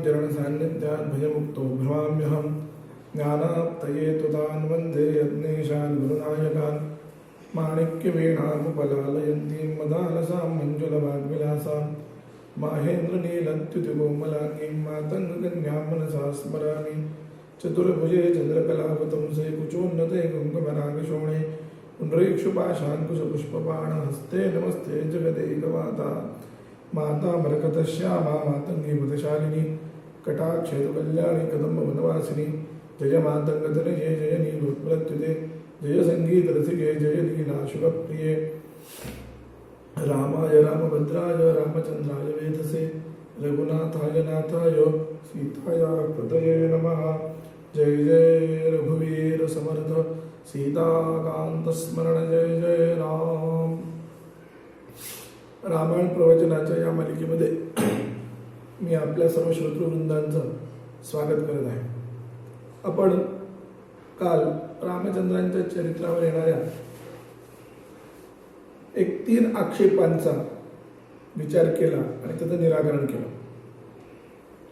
चरणसान्निध्यात् भयमुक्तो भ्रमाम्यहं ज्ञानाप्तये त्वतान् वन्दे यज्ञेशान् गुरुनायकान् माणिक्यवीणामुपलालयन्तीं मदालसां मञ्जुलवाग्विलासां माहेन्द्रनीलत्युतिकोमलाङ्गीं मातङ्गकन्यां मनसा स्मरामि चतुर्भुजे चन्द्रकलावतंसे कुचोन्नते कुङ्कुमरागशोणे पुण्ड्रीक्षुपाशाङ्कुशपुष्पबाणहस्ते नमस्ते जगदेकमाता माता मरकतश्यामा मातंगी मदशालिनी कटाक्षेतु कल्याणी कदम्बवनवासिनी जय मातंगतनये जय नीलोत्पलत्युते जय संगीतरसिके जय लीलाशुभप्रिये रामाय रामभद्राय रामचन्द्राय वेधसे रघुनाथाय नाथाय सीताय पतये नमः। जय जय रघुवीर समर्थ सीताकांत स्मरण जय जय राम। रामायण प्रवचनाच्या या मालिकेमध्ये मी आपल्या सर्व श्रोतृवृंदांचं स्वागत करत आहे। आपण काल रामचंद्रांच्या चरित्रावर येणाऱ्या एक 3 आक्षेपांचा विचार केला आणि त्याचं निराकरण केलं।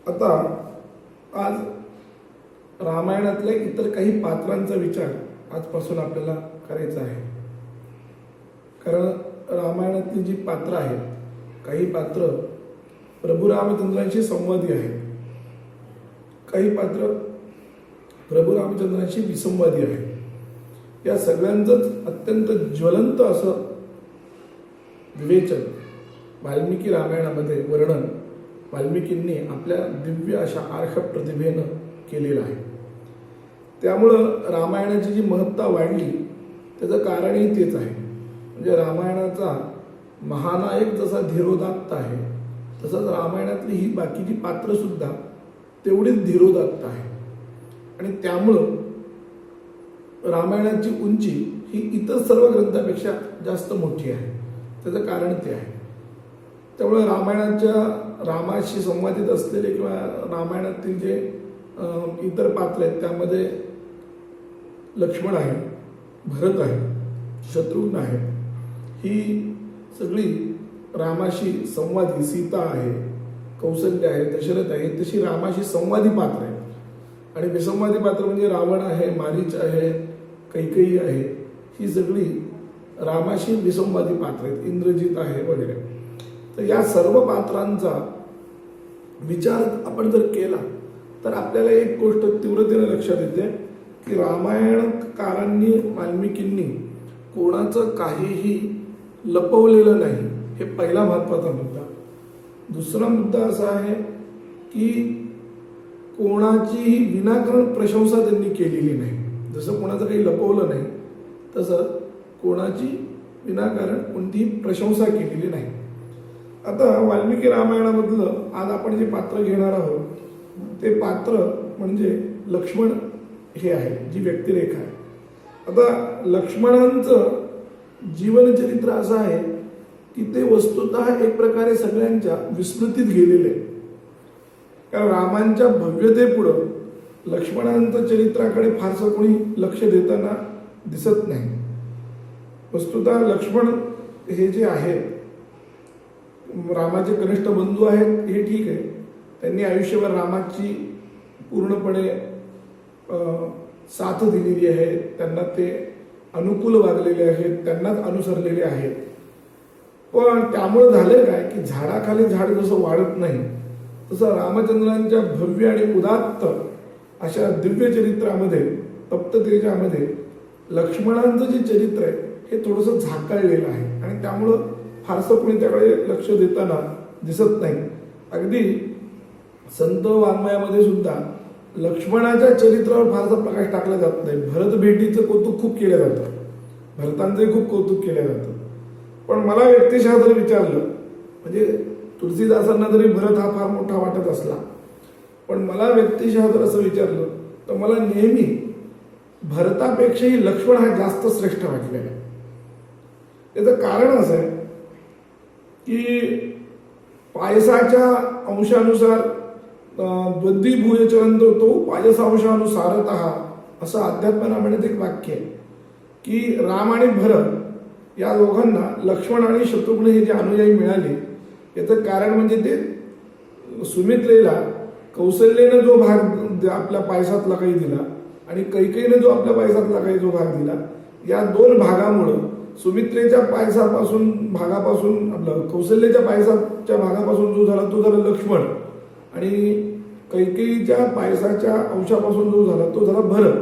आता आज रामायणातल्या इतर काही पात्रांचा विचार आजपासून आपल्याला करायचा आहे। कारण रामायणातली जी पात्र आहेत, काही पात्र प्रभू रामचंद्रांशी संवादी आहेत, काही पात्र प्रभू रामचंद्रांशी विसंवादी आहेत। या सगळ्यांचंच अत्यंत ज्वलंत असं विवेचन वाल्मिकी रामायणामध्ये वर्णन वाल्मिकींनी आपल्या दिव्य अशा आर्ष प्रतिभेनं केलेलं आहे। त्यामुळं रामायणाची जी महत्ता वाढली त्याचं कारणही तेच आहे। म्हणजे रामायणाचा महानायक जसा धीरोदात्त आहे तसंच रामायणातली ही बाकीची पात्र सुद्धा तेवढीच धीरोदात्त आहे आणि त्यामुळं रामायणाची उंची ही इतर सर्व ग्रंथापेक्षा जास्त मोठी आहे। त्याचं कारण ते आहे। त्यामुळे रामाशी संवादित असलेले किंवा रामायणातील जे इतर पात्र आहेत त्यामध्ये लक्ष्मण आहे, भरत आहे, शत्रुघ्न आहे, ही सगळी रामाशी संवादी, सीता आहे, कौसल्य आहे, दशरथ आहे, तशी रामाशी संवादी पात्र आहे। आणि विसंवादी पात्र म्हणजे रावण आहे, मारीच आहे, कैकेयी आहे, ही सगळी रामाशी विसंवादी पात्र आहेत, इंद्रजित आहे वगैरे। तर या सर्व पात्रांचा विचार आपण जर केला तर आपल्याला एक गोष्ट तीव्रतेने लक्षात येते की रामायणकारांनी वाल्मिकींनी कोणाचं काहीही लपवलेलं नाही, हे पहिला महत्वाचा मुद्दा। दुसरा मुद्दा असा आहे की कोणाचीही विनाकारण प्रशंसा त्यांनी केलेली नाही। जसं कोणाचं काही लपवलं नाही तसं कोणाची विनाकारण कोणतीही प्रशंसा केलेली नाही। आता वाल्मिकी रामायणामधलं आज आपण जे पात्र घेणार आहोत ते पात्र म्हणजे लक्ष्मण हे आहे, जी व्यक्तिरेखा आहे। आता लक्ष्मणांचं जीवनचरित्र असं आहे की ते वस्तुतः एक प्रकारे सगळ्यांच्या विस्मृतीत गेलेले आहे। कारण रामांच्या भव्यतेपुढं लक्ष्मणांचं चरित्राकडे फारसं कोणी लक्ष देताना दिसत नाही। वस्तुतः लक्ष्मण हे जे आहेत रामाचे कनिष्ठ बंधू आहेत हे ठीक आहे, त्यांनी आयुष्यभर रामाची पूर्णपणे साथ दिलेली आहे, त्यांना ते अनुकूल वागलेले आहेत, त्यांनाच अनुसरलेले आहेत। पण त्यामुळे झाले काय की झाडाखाली झाड जसं वाढत नाही तसं रामचंद्रांच्या भव्य आणि उदात्त अशा दिव्य चरित्रामध्ये, तप्त तेजामध्ये लक्ष्मणांचं जे चरित्र आहे हे थोडंसं झाकळलेलं आहे आणि त्यामुळं फारसं कोणी त्याकडे लक्ष देताना दिसत नाही। अगदी संत वाङ्मयामध्ये सुद्धा लक्ष्मणाच्या चरित्रावर फारसा प्रकाश टाकला जात नाही। भरत भेटीचं कौतुक खूप केलं जातं, भरतांचंही खूप कौतुक केलं जातं। पण मला व्यक्तिशः जर विचारलं, म्हणजे तुलसीदासांना जरी भरत हा फार मोठा वाटत असला पण मला व्यक्तिशः जर असं विचारलं तर मला नेहमी भरतापेक्षाही लक्ष्मण हा जास्त श्रेष्ठ वाटलेला आहे। त्याचं कारण असं आहे की पायसाच्या अंशानुसार द्वंद्वीभूयचरंत तो पायसांशानुसारतः असं अध्यात्म रामायणात एक वाक्य आहे की राम आणि भरत या दोघांना लक्ष्मण आणि शत्रुघ्न हे जे अनुयायी मिळाले याचं कारण म्हणजे ते सुमित्रेला कौशल्याने जो भाग आपल्या पायसातला काही दिला आणि कैकेयीने जो आपल्या पायसातला काही जो भाग दिला, या दोन भागामुळं सुमित्रेच्या भागापासून आपलं कौशल्याच्या पायसाच्या भागापासून जो झाला तो झाला लक्ष्मण, आणि कैकेयीच्या पायसाच्या अंशापासून जो झाला तो झाला भरत.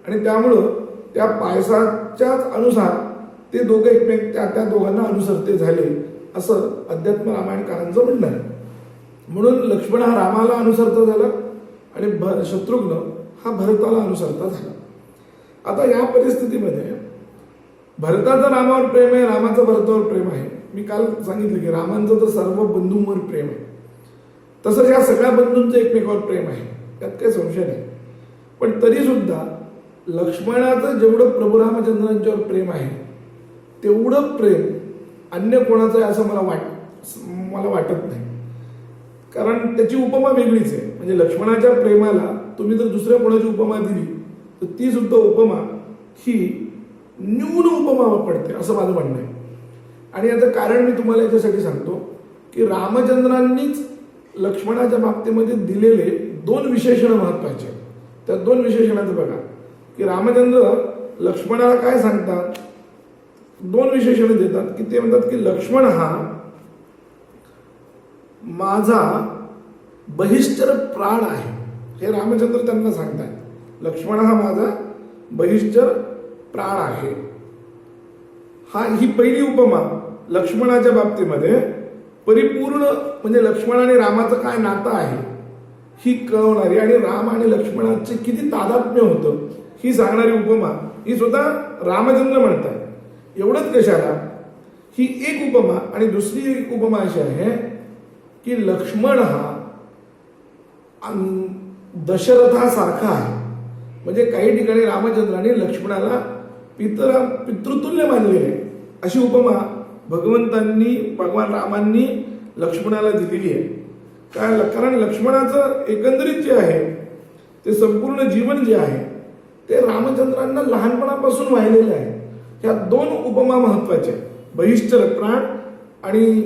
आणि त्यामुळं त्या पायसाच्याच अनुसार ते दोघे एकमेक त्या दोघांना अनुसरते झाले, असं अध्यात्म रामायणकारांचं म्हणणं आहे. म्हणून लक्ष्मण हा रामाला अनुसरता झाला आणि शत्रुघ्न हा भरताला अनुसरता झाला. आता या परिस्थितीमध्ये भरताचं रामावर प्रेम आहे, रामाचं भरतावर प्रेम आहे. मी काल सांगितलं की रामांचं तर सर्व बंधूंवर प्रेम आहे, तसंच या सगळ्या बंधूंचं एकमेकावर प्रेम आहे, त्यात काही संशय नाही. पण तरी सुद्धा लक्ष्मणाचं जेवढं प्रभू रामचंद्रांच्यावर प्रेम आहे तेवढं प्रेम अन्य कोणाचं आहे असं मला वाटत नाही. कारण त्याची उपमा वेगळीच आहे. म्हणजे लक्ष्मणाच्या प्रेमाला तुम्ही जर दुसऱ्या कोणाची उपमा दिली तर ती सुद्धा उपमा ही न्यून उपमा पडते असं माझं म्हणणं आहे. आणि याचं कारण मी तुम्हाला याच्यासाठी सांगतो की रामचंद्रांनीच लक्ष्मणाच्या बाबतीमध्ये दिलेले दोन विशेषण महत्वाचे. त्या दोन विशेषणाचं बघा की रामचंद्र लक्ष्मणाला काय सांगतात, दोन विशेषण देतात की ते म्हणतात की लक्ष्मण हा माझा बहिष्ठर प्राण आहे. हे रामचंद्र त्यांना सांगतात, लक्ष्मण हा माझा बहिष्ठर प्राण आहे. ही पहिली उपमा लक्ष्मणाच्या बाबतीमध्ये परिपूर्ण म्हणजे लक्ष्मण आणि रामाचं काय नातं आहे ही कळवणारी आणि राम आणि लक्ष्मणाचे किती तादात्म्य होतं ही सांगणारी उपमा ही स्वतः रामचंद्र म्हणतात. एवढंच कशाला, ही एक उपमा. आणि दुसरी एक उपमा अशी आहे की लक्ष्मण हा दशरथासारखा आहे. म्हणजे काही ठिकाणी रामचंद्राने लक्ष्मणाला पितृतुल्य मानलेले आहे, अशी उपमा भगवान रामांनी लक्ष्मणाला दिलेली आहे. कारण लक्ष्मणाचं एकंदरीत जे आहे ते संपूर्ण जीवन जे आहे ते रामचंद्रांना लहानपणापासून वाहिलेलं आहे. ह्या दोन उपमा महत्वाच्या, बहिष्ठर प्राण आणि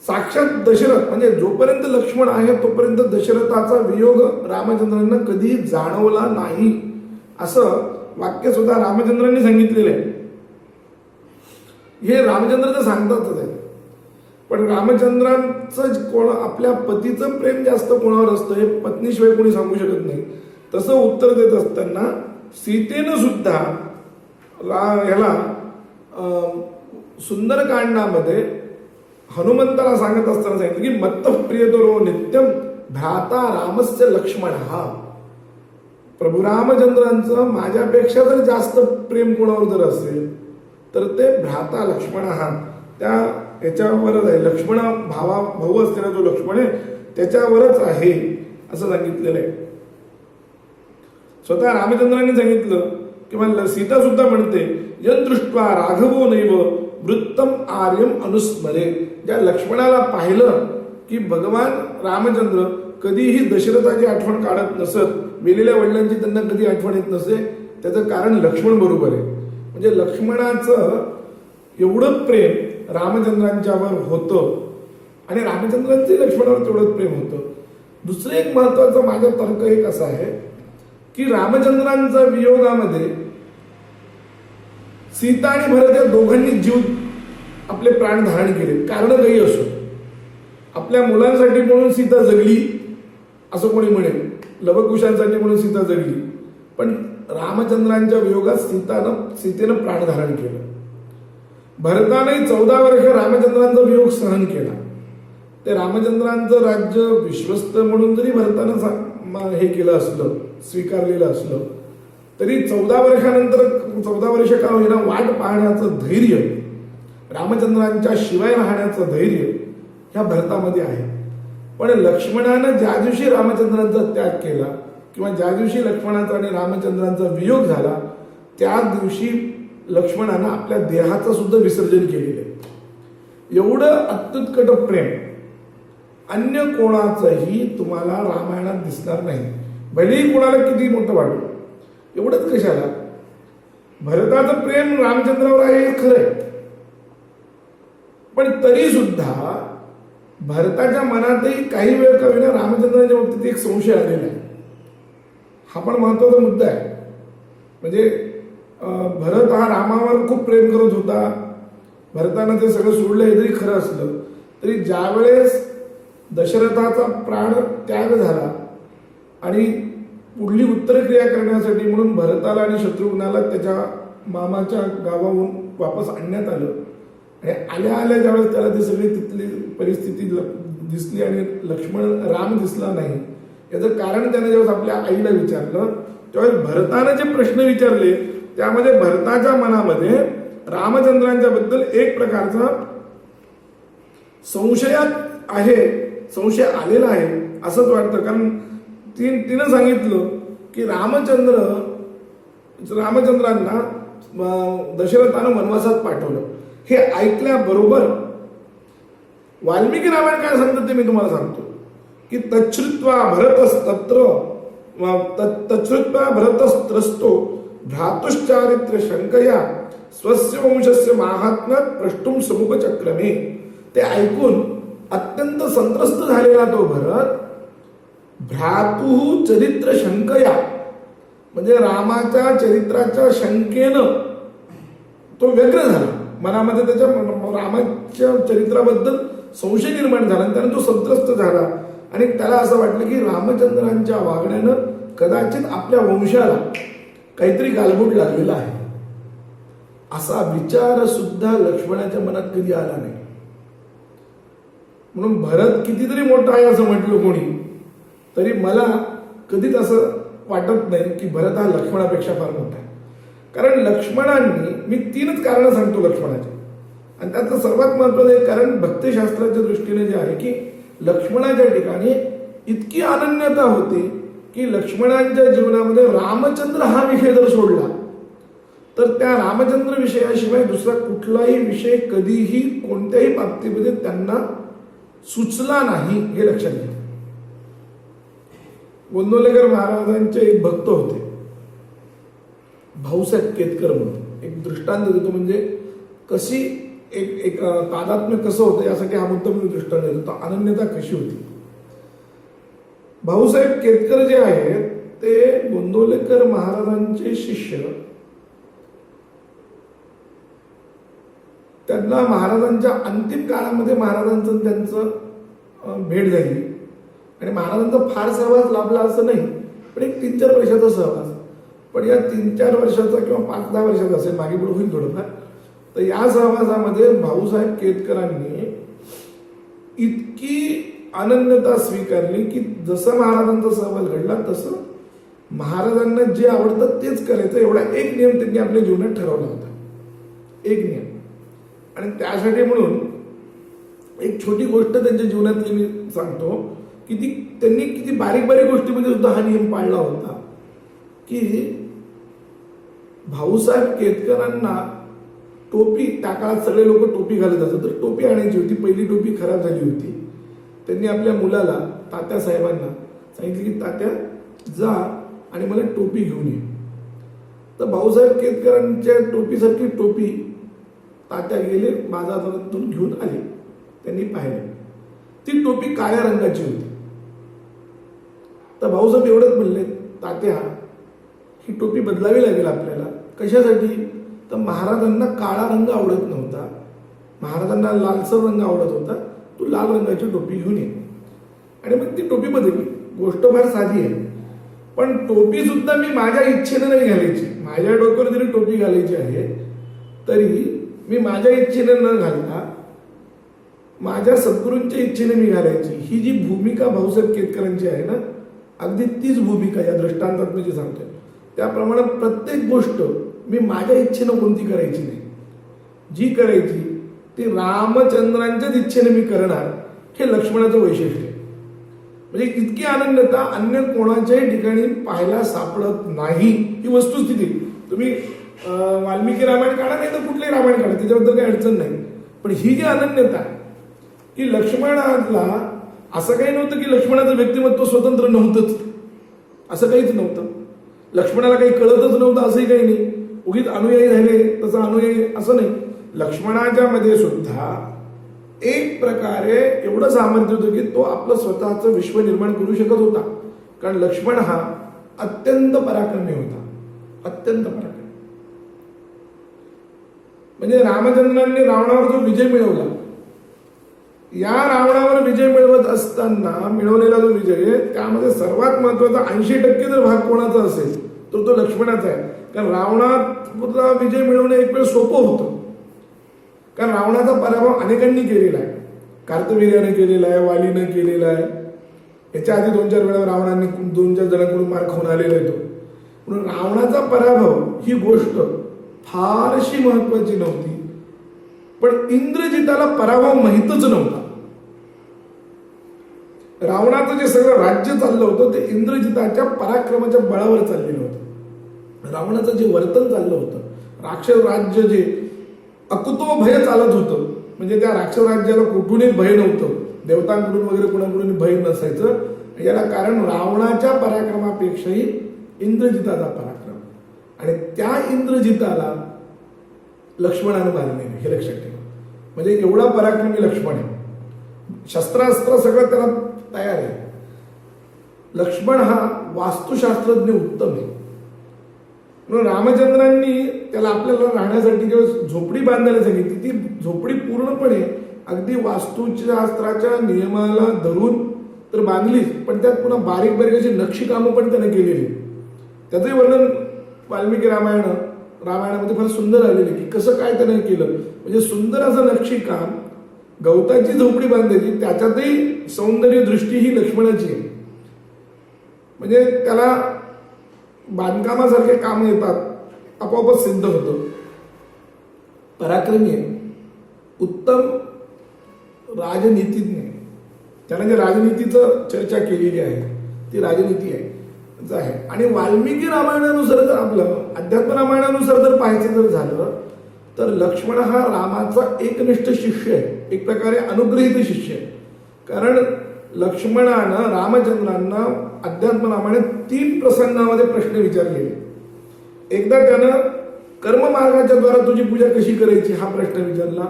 साक्षात दशरथ. म्हणजे जोपर्यंत लक्ष्मण आहे तोपर्यंत दशरथाचा वियोग रामचंद्रांना कधी जाणवला नाही, असं वाक्य सुद्धा रामचंद्रांनी सांगितलेलं आहे. हे रामचंद्र तर सांगतातच आहे, पण रामचंद्रांचं आपल्या पतीचं प्रेम जास्त कोणावर असतं हे पत्नीशिवाय कोणी सांगू शकत नाही. तसं उत्तर देत असताना सीतेनं सुद्धा ह्याला सुंदरकांडामध्ये हनुमंताला सांगत असताना सांगितलं की मत्तः प्रियतरो नित्यम भ्राता रामस्य लक्ष्मण. हा प्रभू रामचंद्रांचं माझ्यापेक्षा जर जास्त प्रेम कोणावर जर असेल तर ते भ्राता लक्ष्मण हा त्या याच्यावरच आहे. लक्ष्मण भाऊ असलेला जो लक्ष्मण आहे त्याच्यावरच आहे असं सांगितलेलं आहे. स्वतः रामचंद्रांनी सांगितलं किंवा सीता सुद्धा म्हणते यदृष्ट्वा राघवो नैव वृत्तम आर्यम अनुस्मरे. ज्या लक्ष्मणाला पाहिलं की भगवान रामचंद्र कधीही दशरथाची आठवण काढत नसत, मेलेल्या वडिलांची त्यांना कधी आठवण येत नसे, त्याचं कारण लक्ष्मण बरोबर आहे. म्हणजे लक्ष्मणाचं एवढं प्रेम रामचंद्रांच्यावर होतं आणि रामचंद्रांचे लक्ष्मणावर तेवढंच प्रेम होतं. दुसरं एक महत्वाचं माझा तर्क एक असा आहे की रामचंद्रांच्या वियोगामध्ये सीता आणि भरत या दोघांनी जीव आपले प्राण धारण केले. कारण काही असो, आपल्या मुलांसाठी म्हणून सीता जगली असं कोणी म्हणेल, लवकुशांसाठी म्हणून सीता जगली, पण रामचंद्रांच्या वियोगात सीतेनं प्राण धारण केलं. भरताने 14 वर्ष रामचंद्रांचा वियोग सहन केला. ते रामचंद्रांचं राज्य विश्वस्त म्हणून जरी भरतानं हे केलं असलं, स्वीकारलेलं असलं, तरी 14 वर्षानंतर 14 वर्ष का होईना वाट पाहण्याचं धैर्य, रामचंद्रांच्या शिवाय राहण्याचं धैर्य ह्या भरतामध्ये आहे. पण लक्ष्मणानं ज्या दिवशी रामचंद्रांचा त्याग केला किंवा ज्या दिवशी लक्ष्मणाचा आणि रामचंद्रांचा वियोग झाला त्या दिवशी लक्ष्मणानं आपल्या देहाचं सुद्धा विसर्जन केलेलं आहे. एवढं अत्युत्कट प्रेम अन्य कोणाचंही तुम्हाला रामायणात दिसणार नाही, भलेही कोणाला किती मोठं वाटू. एवढंच कशाला, भरताचं प्रेम रामचंद्रावर आहे हे खरंय, पण तरी सुद्धा भरताच्या मनातही काही वेळ का होईना रामचंद्रांच्या बाबतीत एक संशय आलेला आहे. हा पण महत्वाचा मुद्दा आहे. म्हणजे भरत हा रामावर खूप प्रेम करत होता. भरतानं ते सगळं सोडलं हे जरी खरं असलं तरी ज्यावेळेस दशरथाचा प्राण त्याग झाला आणि पुढली उत्तरक्रिया करण्यासाठी म्हणून भरताला आणि शत्रुघ्नाला त्याच्या मामाच्या गावाहून वापस आणण्यात आलं आणि आल्या आल्या ज्यावेळेस त्याला ती सगळी तिथली परिस्थिती दिसली आणि राम दिसला नाही, याचं कारण त्याने जेव्हा आपल्या आईला विचारलं त्यावेळेस भरताने जे प्रश्न विचारले त्यामध्ये भरताच्या मनामध्ये रामचंद्रांच्या बद्दल एक प्रकारचा संशय आलेला आहे असंच वाटतं. कारण तिनं सांगितलं की रामचंद्रांना दशरथानं वनवासात पाठवलं. हे ऐकल्याबरोबर वाल्मिकी रामायण काय सांगतात ते मी तुम्हाला सांगतो की तच्छ्रुत्वा भरतस्त्रस्तो भ्रातुश्चारित्र शंकया स्वस्य वंशस्य माहात्म्यात प्रष्टुम समुपचक्रमे. ते ऐकून अत्यंत संत्रस्त झालेला तो भरत भ्रातु चरित्र शंकया म्हणजे रामाच्या चरित्राच्या शंकेनं तो व्यग्र झाला. मनामध्ये त्याच्या रामाच्या चरित्राबद्दल संशय निर्माण झाला आणि त्याने तो संत्रस्त झाला आणि त्याला असं वाटलं की रामचंद्रांच्या वागण्यानं कदाचित आपल्या वंशाला काहीतरी गालबोट लागलेला आहे. असा विचार सुद्धा लक्ष्मणाच्या मनात कधी आला नाही. म्हणून भरत कितीतरी मोठा आहे असं म्हटलं कोणी तरी मला कधीच असं वाटत नाही की भरत हा लक्ष्मणापेक्षा फार मोठा आहे. कारण लक्ष्मणांनी मी 3च कारणं सांगतो लक्ष्मणाची आणि त्यातलं सर्वात महत्वाचं एक कारण भक्तिशास्त्राच्या दृष्टीने जे आहे की लक्ष्मणाच्या ठिकाणी इतकी अनन्यता होती की लक्ष्मणांच्या जीवनामध्ये रामचंद्र हा विषय जर सोडला तर त्या रामचंद्र विषयाशिवाय दुसरा कुठलाही विषय कधीही कोणत्याही बाबतीमध्ये त्यांना सुचला नाही हे लक्षात घ्या. गोंदवलेकर महाराजांचे एक भक्त होते भाऊसाहेब केतकर म्हणून. एक दृष्टांत देतो म्हणजे कशी एक तादात्म्य कसं होतं यासाठी हा मुद्दा मी दृष्टांत देतो. अनन्यता कशी होती. भाऊसाहेब केतकर जे आहेत ते गोंदवलेकर महाराजांचे शिष्य. त्यांना महाराजांच्या अंतिम काळामध्ये महाराजांचं त्यांचं भेट झाली आणि महाराजांचा फार सहवास लाभला असं नाही पण एक 3-4 वर्षाचा सहवास. पण या 3-4 वर्षाचा किंवा 5-10 वर्षाचा असेल मागे पुढे होईल थोडंफार. तर या सहवासामध्ये भाऊसाहेब केतकरांनी इतकी अनन्यता स्वीकारली की जसं महाराजांचा सहवास घडला तसं महाराजांना जे आवडतं तेच करायचं एवढा एक नियम त्यांनी आपल्या जीवनात ठरवला होता. एक नियम. आणि त्यासाठी म्हणून एक छोटी गोष्ट त्यांच्या जीवनातली मी सांगतो की त्यांनी किती बारीक बारीक गोष्टीमध्ये सुद्धा हा नियम पाळला होता की भाऊसाहेब केतकरांना टोपी त्या काळात सगळे लोक टोपी घालत असत तर टोपी आणायची होती. पहिली टोपी खराब झाली होती. त्यांनी आपल्या मुलाला तात्या साहेबांना सांगितलं की तात्या जा आणि मला टोपी घेऊन ये. तर भाऊसाहेब केतकरांच्या टोपीसारखी टोपी तात्या गेले बाजारातून घेऊन आले. त्यांनी पाहिलं ती टोपी काळ्या रंगाची होती. तर भाऊसाहेब एवढंच म्हणले तात्या ही टोपी बदलावी लागेल आपल्याला. कशासाठी? तर महाराजांना काळा रंग आवडत नव्हता. महाराजांना लालसर रंग आवडत होता. तू लाल रंगाची टोपी घेऊन ये. आणि मग ती टोपी बदलली. गोष्ट फार साधी आहे पण टोपी सुद्धा मी माझ्या इच्छेने नाही घालायची. माझ्या डोक्यावर जरी टोपी घालायची आहे तरी मी माझ्या इच्छेने न घालता माझ्या सद्गुरूंच्या इच्छेने मी घालायची. ही जी भूमिका भाऊसाहेब केतकरांची आहे ना अगदी तीच भूमिका या दृष्टांतात मी जी सांगतोय त्याप्रमाणे प्रत्येक गोष्ट मी माझ्या इच्छेनं कोणती करायची नाही. जी करायची ती रामचंद्रांच्याच इच्छेने मी करणार. हे लक्ष्मणाचं वैशिष्ट्य आहे. म्हणजे इतकी अनन्यता अन्य कोणाच्याही ठिकाणी पाहायला सापडत नाही. ही वस्तुस्थिती. तुम्ही वाल्मिकी रामायण काढा नाही तर कुठलंही रामायण काढा त्याच्याबद्दल काही अडचण नाही. पण ही जी अनन्यता की लक्ष्मणाला असं काही नव्हतं की लक्ष्मणाचं व्यक्तिमत्व स्वतंत्र नव्हतंच असं काहीच नव्हतं. लक्ष्मणाला काही कळतच नव्हतं असंही काही नाही. उगीच अनुयायी झाले तसं अनुयायी असं नाही. लक्ष्मणाच्या मध्ये सुद्धा एक प्रकारे एवढं सामर्थ्य होतं की तो आपलं स्वतःचं विश्व निर्माण करू शकत होता. कारण लक्ष्मण हा अत्यंत पराक्रमी होता, अत्यंत पराक्रमी. म्हणजे रामचंद्रांनी रावणावर जो विजय मिळवला, या रावणावर विजय मिळवत असताना मिळवलेला जो विजय, त्यामध्ये सर्वात महत्वाचा 80% जर भाग कोणाचा असेल तर तो लक्ष्मणाचा आहे. कारण रावणाचा विजय मिळवणं एक वेळ सोपं होतं, कारण रावणाचा पराभव अनेकांनी केलेला आहे. कार्तवीर्याने केलेला आहे, वालीनं केलेला आहे. याच्या आधी 2-4 वेळा रावणाने 2-4 जणांकडून मार खाऊन आलेला आहे तो. म्हणून रावणाचा पराभव ही गोष्ट फारशी महत्वाची नव्हती. पण इंद्रजिताला पराभव माहीतच नव्हता. रावणाचं जे सगळं राज्य चाललं होतं ते इंद्रजिताच्या पराक्रमाच्या बळावर चाललेलं होतं. रावणाचं जे वर्तन चाललं होतं, राक्षस राज्य जे अकुतो भय चालत होतं, म्हणजे त्या राक्षस राज्याला कुठूनही भय नव्हतं, देवतांकडून वगैरे कोणाकडून भय नसायचं. याला कारण रावणाच्या पराक्रमापेक्षाही इंद्रजिताचा पराक्रम. आणि त्या इंद्रजिताला लक्ष्मणाने मारले हे लक्षात ठेवा. म्हणजे एवढा पराक्रमी लक्ष्मण आहे, शस्त्रास्त्र सगळं त्याला तयार आहे. लक्ष्मण हा वास्तुशास्त्रज्ञ उत्तम आहे. म्हणून रामचंद्रांनी त्याला आपल्याला राहण्यासाठी जेव्हा झोपडी बांधायला सांगितली, ती झोपडी पूर्णपणे अगदी वास्तुशास्त्राच्या नियमाला धरून तर बांधलीच, पण त्यात पुन्हा बारीक बारीक अशी नक्षीकामं पण त्याने केलेली. त्याचंही वर्णन वाल्मिकी रामायणामध्ये फार सुंदर आलेले की कसं काय त्याने केलं. म्हणजे सुंदर असं नक्षीकाम, गवताची झोपडी बांधायची, त्याच्यातही सौंदर्य दृष्टी ही लक्ष्मणाची आहे. म्हणजे त्याला बांधकामासारखे काम येतात, आपोआपच सिद्ध होतं. पराक्रमी आहे, उत्तम राजनीतिज्ञ आहे. त्याने जे राजनीतीचं चर्चा केलेली आहे ती राजनीती आहे. आणि वाल्मिकी रामायणानुसार जर आपलं अध्यात्म रामायणानुसार जर पाहायचं जर झालं तर लक्ष्मण हा रामाचा एकनिष्ठ शिष्य आहे, एक प्रकारे अनुग्रहित शिष्य आहे. कारण लक्ष्मणानं रामचंद्रांना अध्यात्म रामायणात 3 प्रसंगामध्ये प्रश्न विचारलेले. एकदा त्यानं कर्ममार्गाच्या द्वारा तुझी पूजा कशी करायची हा प्रश्न विचारला,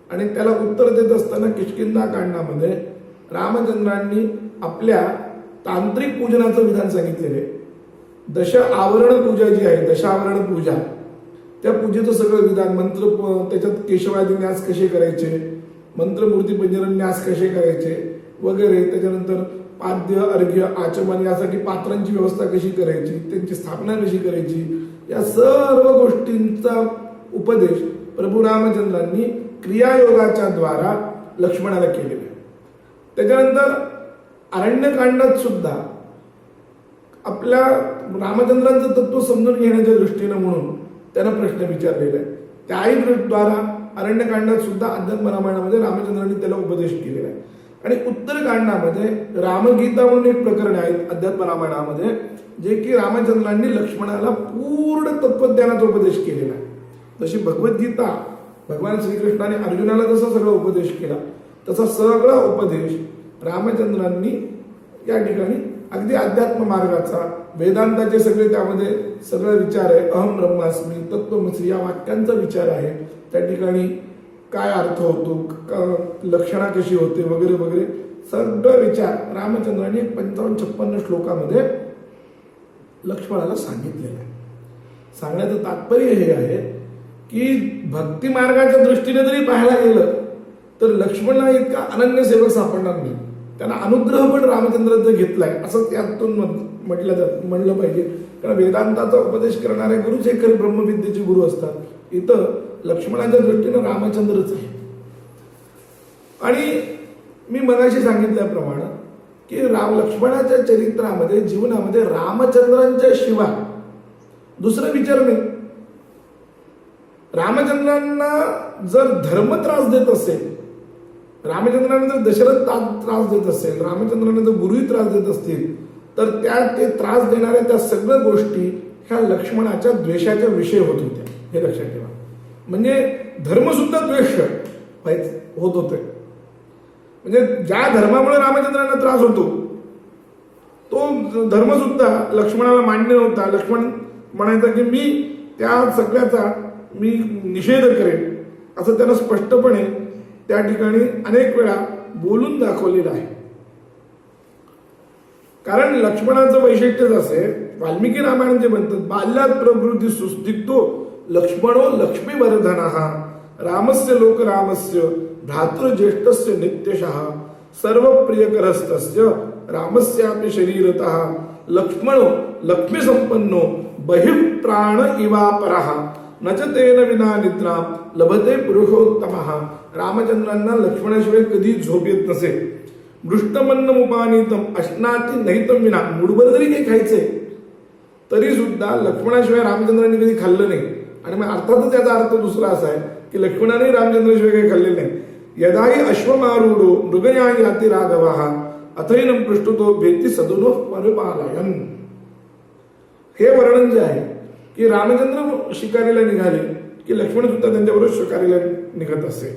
आणि त्याला उत्तर देत असताना किष्किंधा कांडामध्ये रामचंद्रांनी आपल्या तांत्रिक पूजनाचं विधान सांगितलेले. दश आवरण पूजा जी आहे, दशावरण पूजा, त्या पूजेचं सगळं विधान, मंत्र, त्याच्यात केशवादी न्यास कसे करायचे, मंत्रमूर्ती पंजन न्यास कसे करायचे वगैरे, त्याच्यानंतर पाद्य अर्घ्य आचमन यासाठी पात्रांची व्यवस्था कशी करायची, त्यांची स्थापना कशी करायची, या सर्व गोष्टींचा उपदेश प्रभू रामचंद्रांनी क्रियायोगाच्या द्वारा लक्ष्मणाला केलेला आहे. त्याच्यानंतर अरण्यकांडात सुद्धा आपल्या रामचंद्रांचं तत्व समजून घेण्याच्या दृष्टीनं म्हणून त्यानं प्रश्न विचारलेला आहे. त्याही द्वारा अरण्यकांडात सुद्धा अध्यात्म रामायणामध्ये रामचंद्रांनी त्याला उपदेश केलेला आहे. आणि उत्तरकांडामध्ये रामगीता म्हणून एक प्रकरण आहे अध्यात्म रामायणामध्ये, जे की रामचंद्रांनी लक्ष्मणाला पूर्ण तत्वज्ञानाचा उपदेश केलेला आहे. जशी भगवद्गीता भगवान श्रीकृष्णाने अर्जुनाला जसा सगळा उपदेश केला, तसा सगळा उपदेश रामचंद्रांनी या ठिकाणी अगदी अध्यात्म मार्गाचा, वेदांताचे सगळे त्यामध्ये सगळे विचार आहे. अहम ब्रह्मास्मी, तत्वमसी या वाक्यांचा विचार आहे. त्या ठिकाणी काय अर्थ होतो, लक्षणा कशी होते वगैरे वगैरे सगळं विचार रामचंद्रांनी 55-56 श्लोकामध्ये लक्ष्मणाला सांगितलेलं आहे. सांगण्याचं तात्पर्य हे आहे की भक्ती मार्गाच्या दृष्टीने जरी पाहायला गेलं तर लक्ष्मणला इतका अनन्य सेवक सापडणार नाही. त्यांना अनुग्रह पण रामचंद्राचा घेतलाय असं त्यातून म्हणलं पाहिजे. कारण वेदांताचा उपदेश करणारे गुरुच हे खरे ब्रह्मविद्येचे गुरु असतात. इथं लक्ष्मणाच्या दृष्टीनं रामचंद्रच आहे. आणि मी मगाशी सांगितल्याप्रमाणे की लक्ष्मणाच्या चरित्रामध्ये, जीवनामध्ये रामचंद्रांच्या शिवाय दुसरं विचार नाही. रामचंद्रांना जर धर्म त्रास देत असेल, रामचंद्रांना जर दशरथ त्रास देत असेल, रामचंद्रांना जर गुरुही त्रास देत असतील, तर ते त्रास देणाऱ्या त्या सगळ्या गोष्टी ह्या लक्ष्मणाच्या द्वेषाच्या विषय होत होत्या. हे लक्षात ठेवा. म्हणजे धर्म सुद्धा द्वेष होत होते. म्हणजे ज्या धर्मामुळे रामचंद्रांना त्रास होतो तो धर्म सुद्धा लक्ष्मणाला मान्य नव्हता. लक्ष्मण म्हणायचा की मी त्या सगळ्याचा मी निषेध करेन, असं त्यानं स्पष्टपणे त्या ठिकाणी अनेक वेळा बोलून दाखवलेलं आहे. कारण लक्ष्मणाचं वैशिष्ट्यच असे, वाल्मिकी रामायण जे म्हणतात, बाल्यात प्रवृत्ती सुस्थितो लक्ष्मणो लक्ष्मीवर्धनः रामस्य लोक रामस्य भ्रातृज्येष्ठस्य नित्यशः सर्व प्रियकरस्तस्य रामस्यापि शरीरतः लक्ष्मणो लक्ष्मी संपन्नो बहिप्राण इवापरः न च तेन विना निद्रा लभते पुरुषोत्तमः. रामचंद्रांना लक्ष्मणाशिवाय कधी झोप येत नसे. मृष्टमन्नमुपानीतम अश्नाती नहितम विना, मूडभर जरी काही खायचे तरी सुद्धा लक्ष्मणाशिवाय रामचंद्रांनी कधी खाल्लं नाही. आणि मग अर्थातच त्याचा अर्थ दुसरा असा आहे की लक्ष्मणाने रामचंद्राशिवाय काही खाल्लेलं नाही. यदाही अश्वमारूढो मृगया याती राघवः अथैनम पृष्ठतो भेती सदुनो परिपालयन. हे वर्णन जे आहे की रामचंद्र शिकारीला निघाले की लक्ष्मण सुद्धा त्यांच्याबरोबर शिकारीला निघत असे.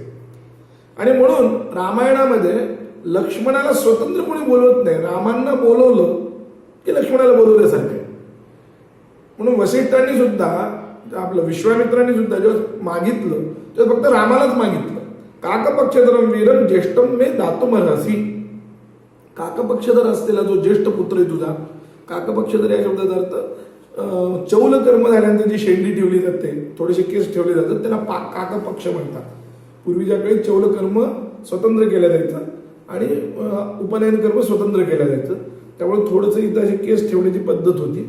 आणि म्हणून रामायणामध्ये लक्ष्मणाला स्वतंत्र कोणी बोलवत नाही. रामांना बोलवलं की लक्ष्मणाला बोलवल्यासारखं. म्हणून वसिष्ठांनी सुद्धा, आपलं विश्वामित्रांनी सुद्धा जेव्हा मागितलं तेव्हा फक्त रामालाच मागितलं. काकपक्षधरम वीरम ज्येष्ठम मे दातुमर्हसी. काकपक्षधर असलेला जो ज्येष्ठ पुत्र आहे तुझा, काकपक्षधर या शब्दाचा अर्थ चौल कर्म झाल्यानंतर जी शेंडी ठेवली जाते, थोडेसे केस ठेवले जातात, त्याला काकपक्ष म्हणतात. पूर्वीच्या काळी चौल कर्म स्वतंत्र केलं जायचं आणि उपनयन कर्म स्वतंत्र केलं जायचं. त्यामुळे थोडंसं इथं अशी केस ठेवण्याची पद्धत होती,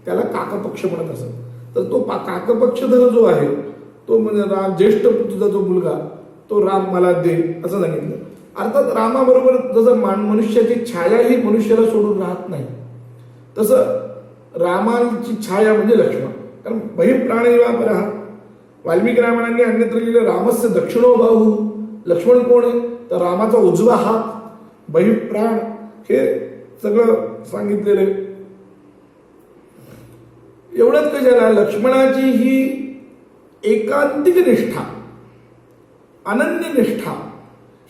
त्याला काकपक्ष म्हणत असत. तर तो काकपक्षधर जो आहे तो म्हणजे ज्येष्ठ तुझा जो मुलगा तो राम मला दे असं सांगितलं. अर्थात रामाबरोबर जसं मनुष्याची छाया ही मनुष्याला सोडून राहत नाही, तसं रामाची छाया म्हणजे लक्ष्मण. कारण बहिप्राण इवापरः. वाल्मिकी रामायणांनी अन्यत्र लिहिलं रामस्य दक्षिणो बाहू. लक्ष्मण कोण आहे तर रामाचा उजवा हात, बहिप्राण, हे सगळं सांगितलेलं आहे. एवढंच कशाला, लक्ष्मणाची ही एकांतिक निष्ठा, अनन्य निष्ठा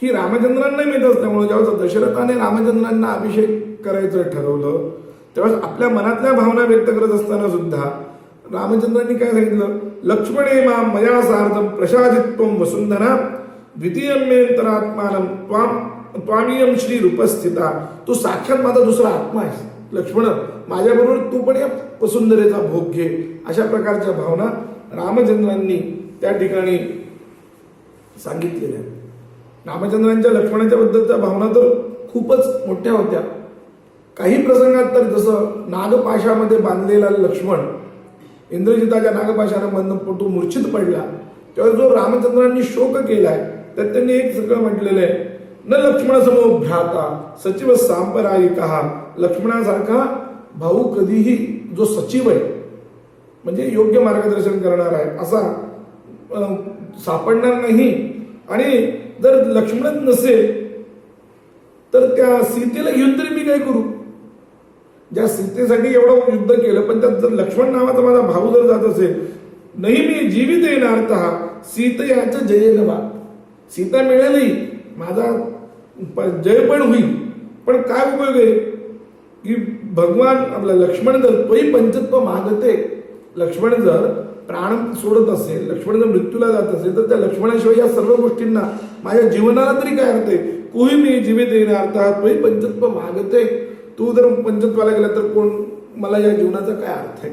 ही रामचंद्रांना मिळत असल्यामुळे जेव्हा दशरथाने रामचंद्रांना अभिषेक करायचं ठरवलं तेव्हा आपल्या मनातल्या भावना व्यक्त करत असताना सुद्धा रामचंद्रांनी काय सांगितलं, लक्ष्मणे मां मया सार्धम प्रसादित्वं वसुंधरा द्वितीयं मेंतरात्मानं त्वामियं श्री रूपस्थिता. तू साक्षात माझा दुसरा आत्मा आहेस लक्ष्मण, माझ्याबरोबर तू पण या वसुंधरेचा भोग घे. अशा प्रकारच्या भावना रामचंद्रांनी त्या ठिकाणी सांगितलेल्या. रामचंद्रांच्या लक्ष्मणाच्या बद्दलच्या भावना तर खूपच मोठ्या होत्या. काही प्रसंगात तर जसं नागपाशामध्ये बांधलेला लक्ष्मण इंद्रजिताच्या नागपाशामधनं तो मूर्छित पडला तेव्हा जो रामचंद्रांनी शोक केलाय तर त्यांनी एक सगळं म्हटलेलं आहे, न लक्ष्मण समो भ्राता सचिव सांपरायिका. लक्ष्मणासारखा भाऊ कधीही जो सचिव आहे म्हणजे योग्य मार्गदर्शन करणार आहे असा सापडणार नाही. आणि जर लक्ष्मणच नसेल तर त्या सीतेला घेऊन तरी मी काय करू. ज्या सीतेसाठी एवढं युद्ध केलं पण त्यात जर लक्ष्मण नावाचा माझा भाऊ जर जात असेल, नाही मी जीवित येणार सीता याचं जय नवा. सीता मिळाली माझा जय पण होईल, पण काय उपयोग आहे की भगवान आपला लक्ष्मण जर तोही पंचत्व मागते. लक्ष्मण जर प्राण सोडत असेल, लक्ष्मण जर मृत्यूला जात असेल तर त्या लक्ष्मणाशिवाय या सर्व गोष्टींना माझ्या जीवनाला तरी काय अर्थ आहे. कुही मी जीवित येणार तोही पंचत्व मागते. तू जर पंचत्वाला गेला तर कोण मला या जीवनाचा काय अर्थ आहे,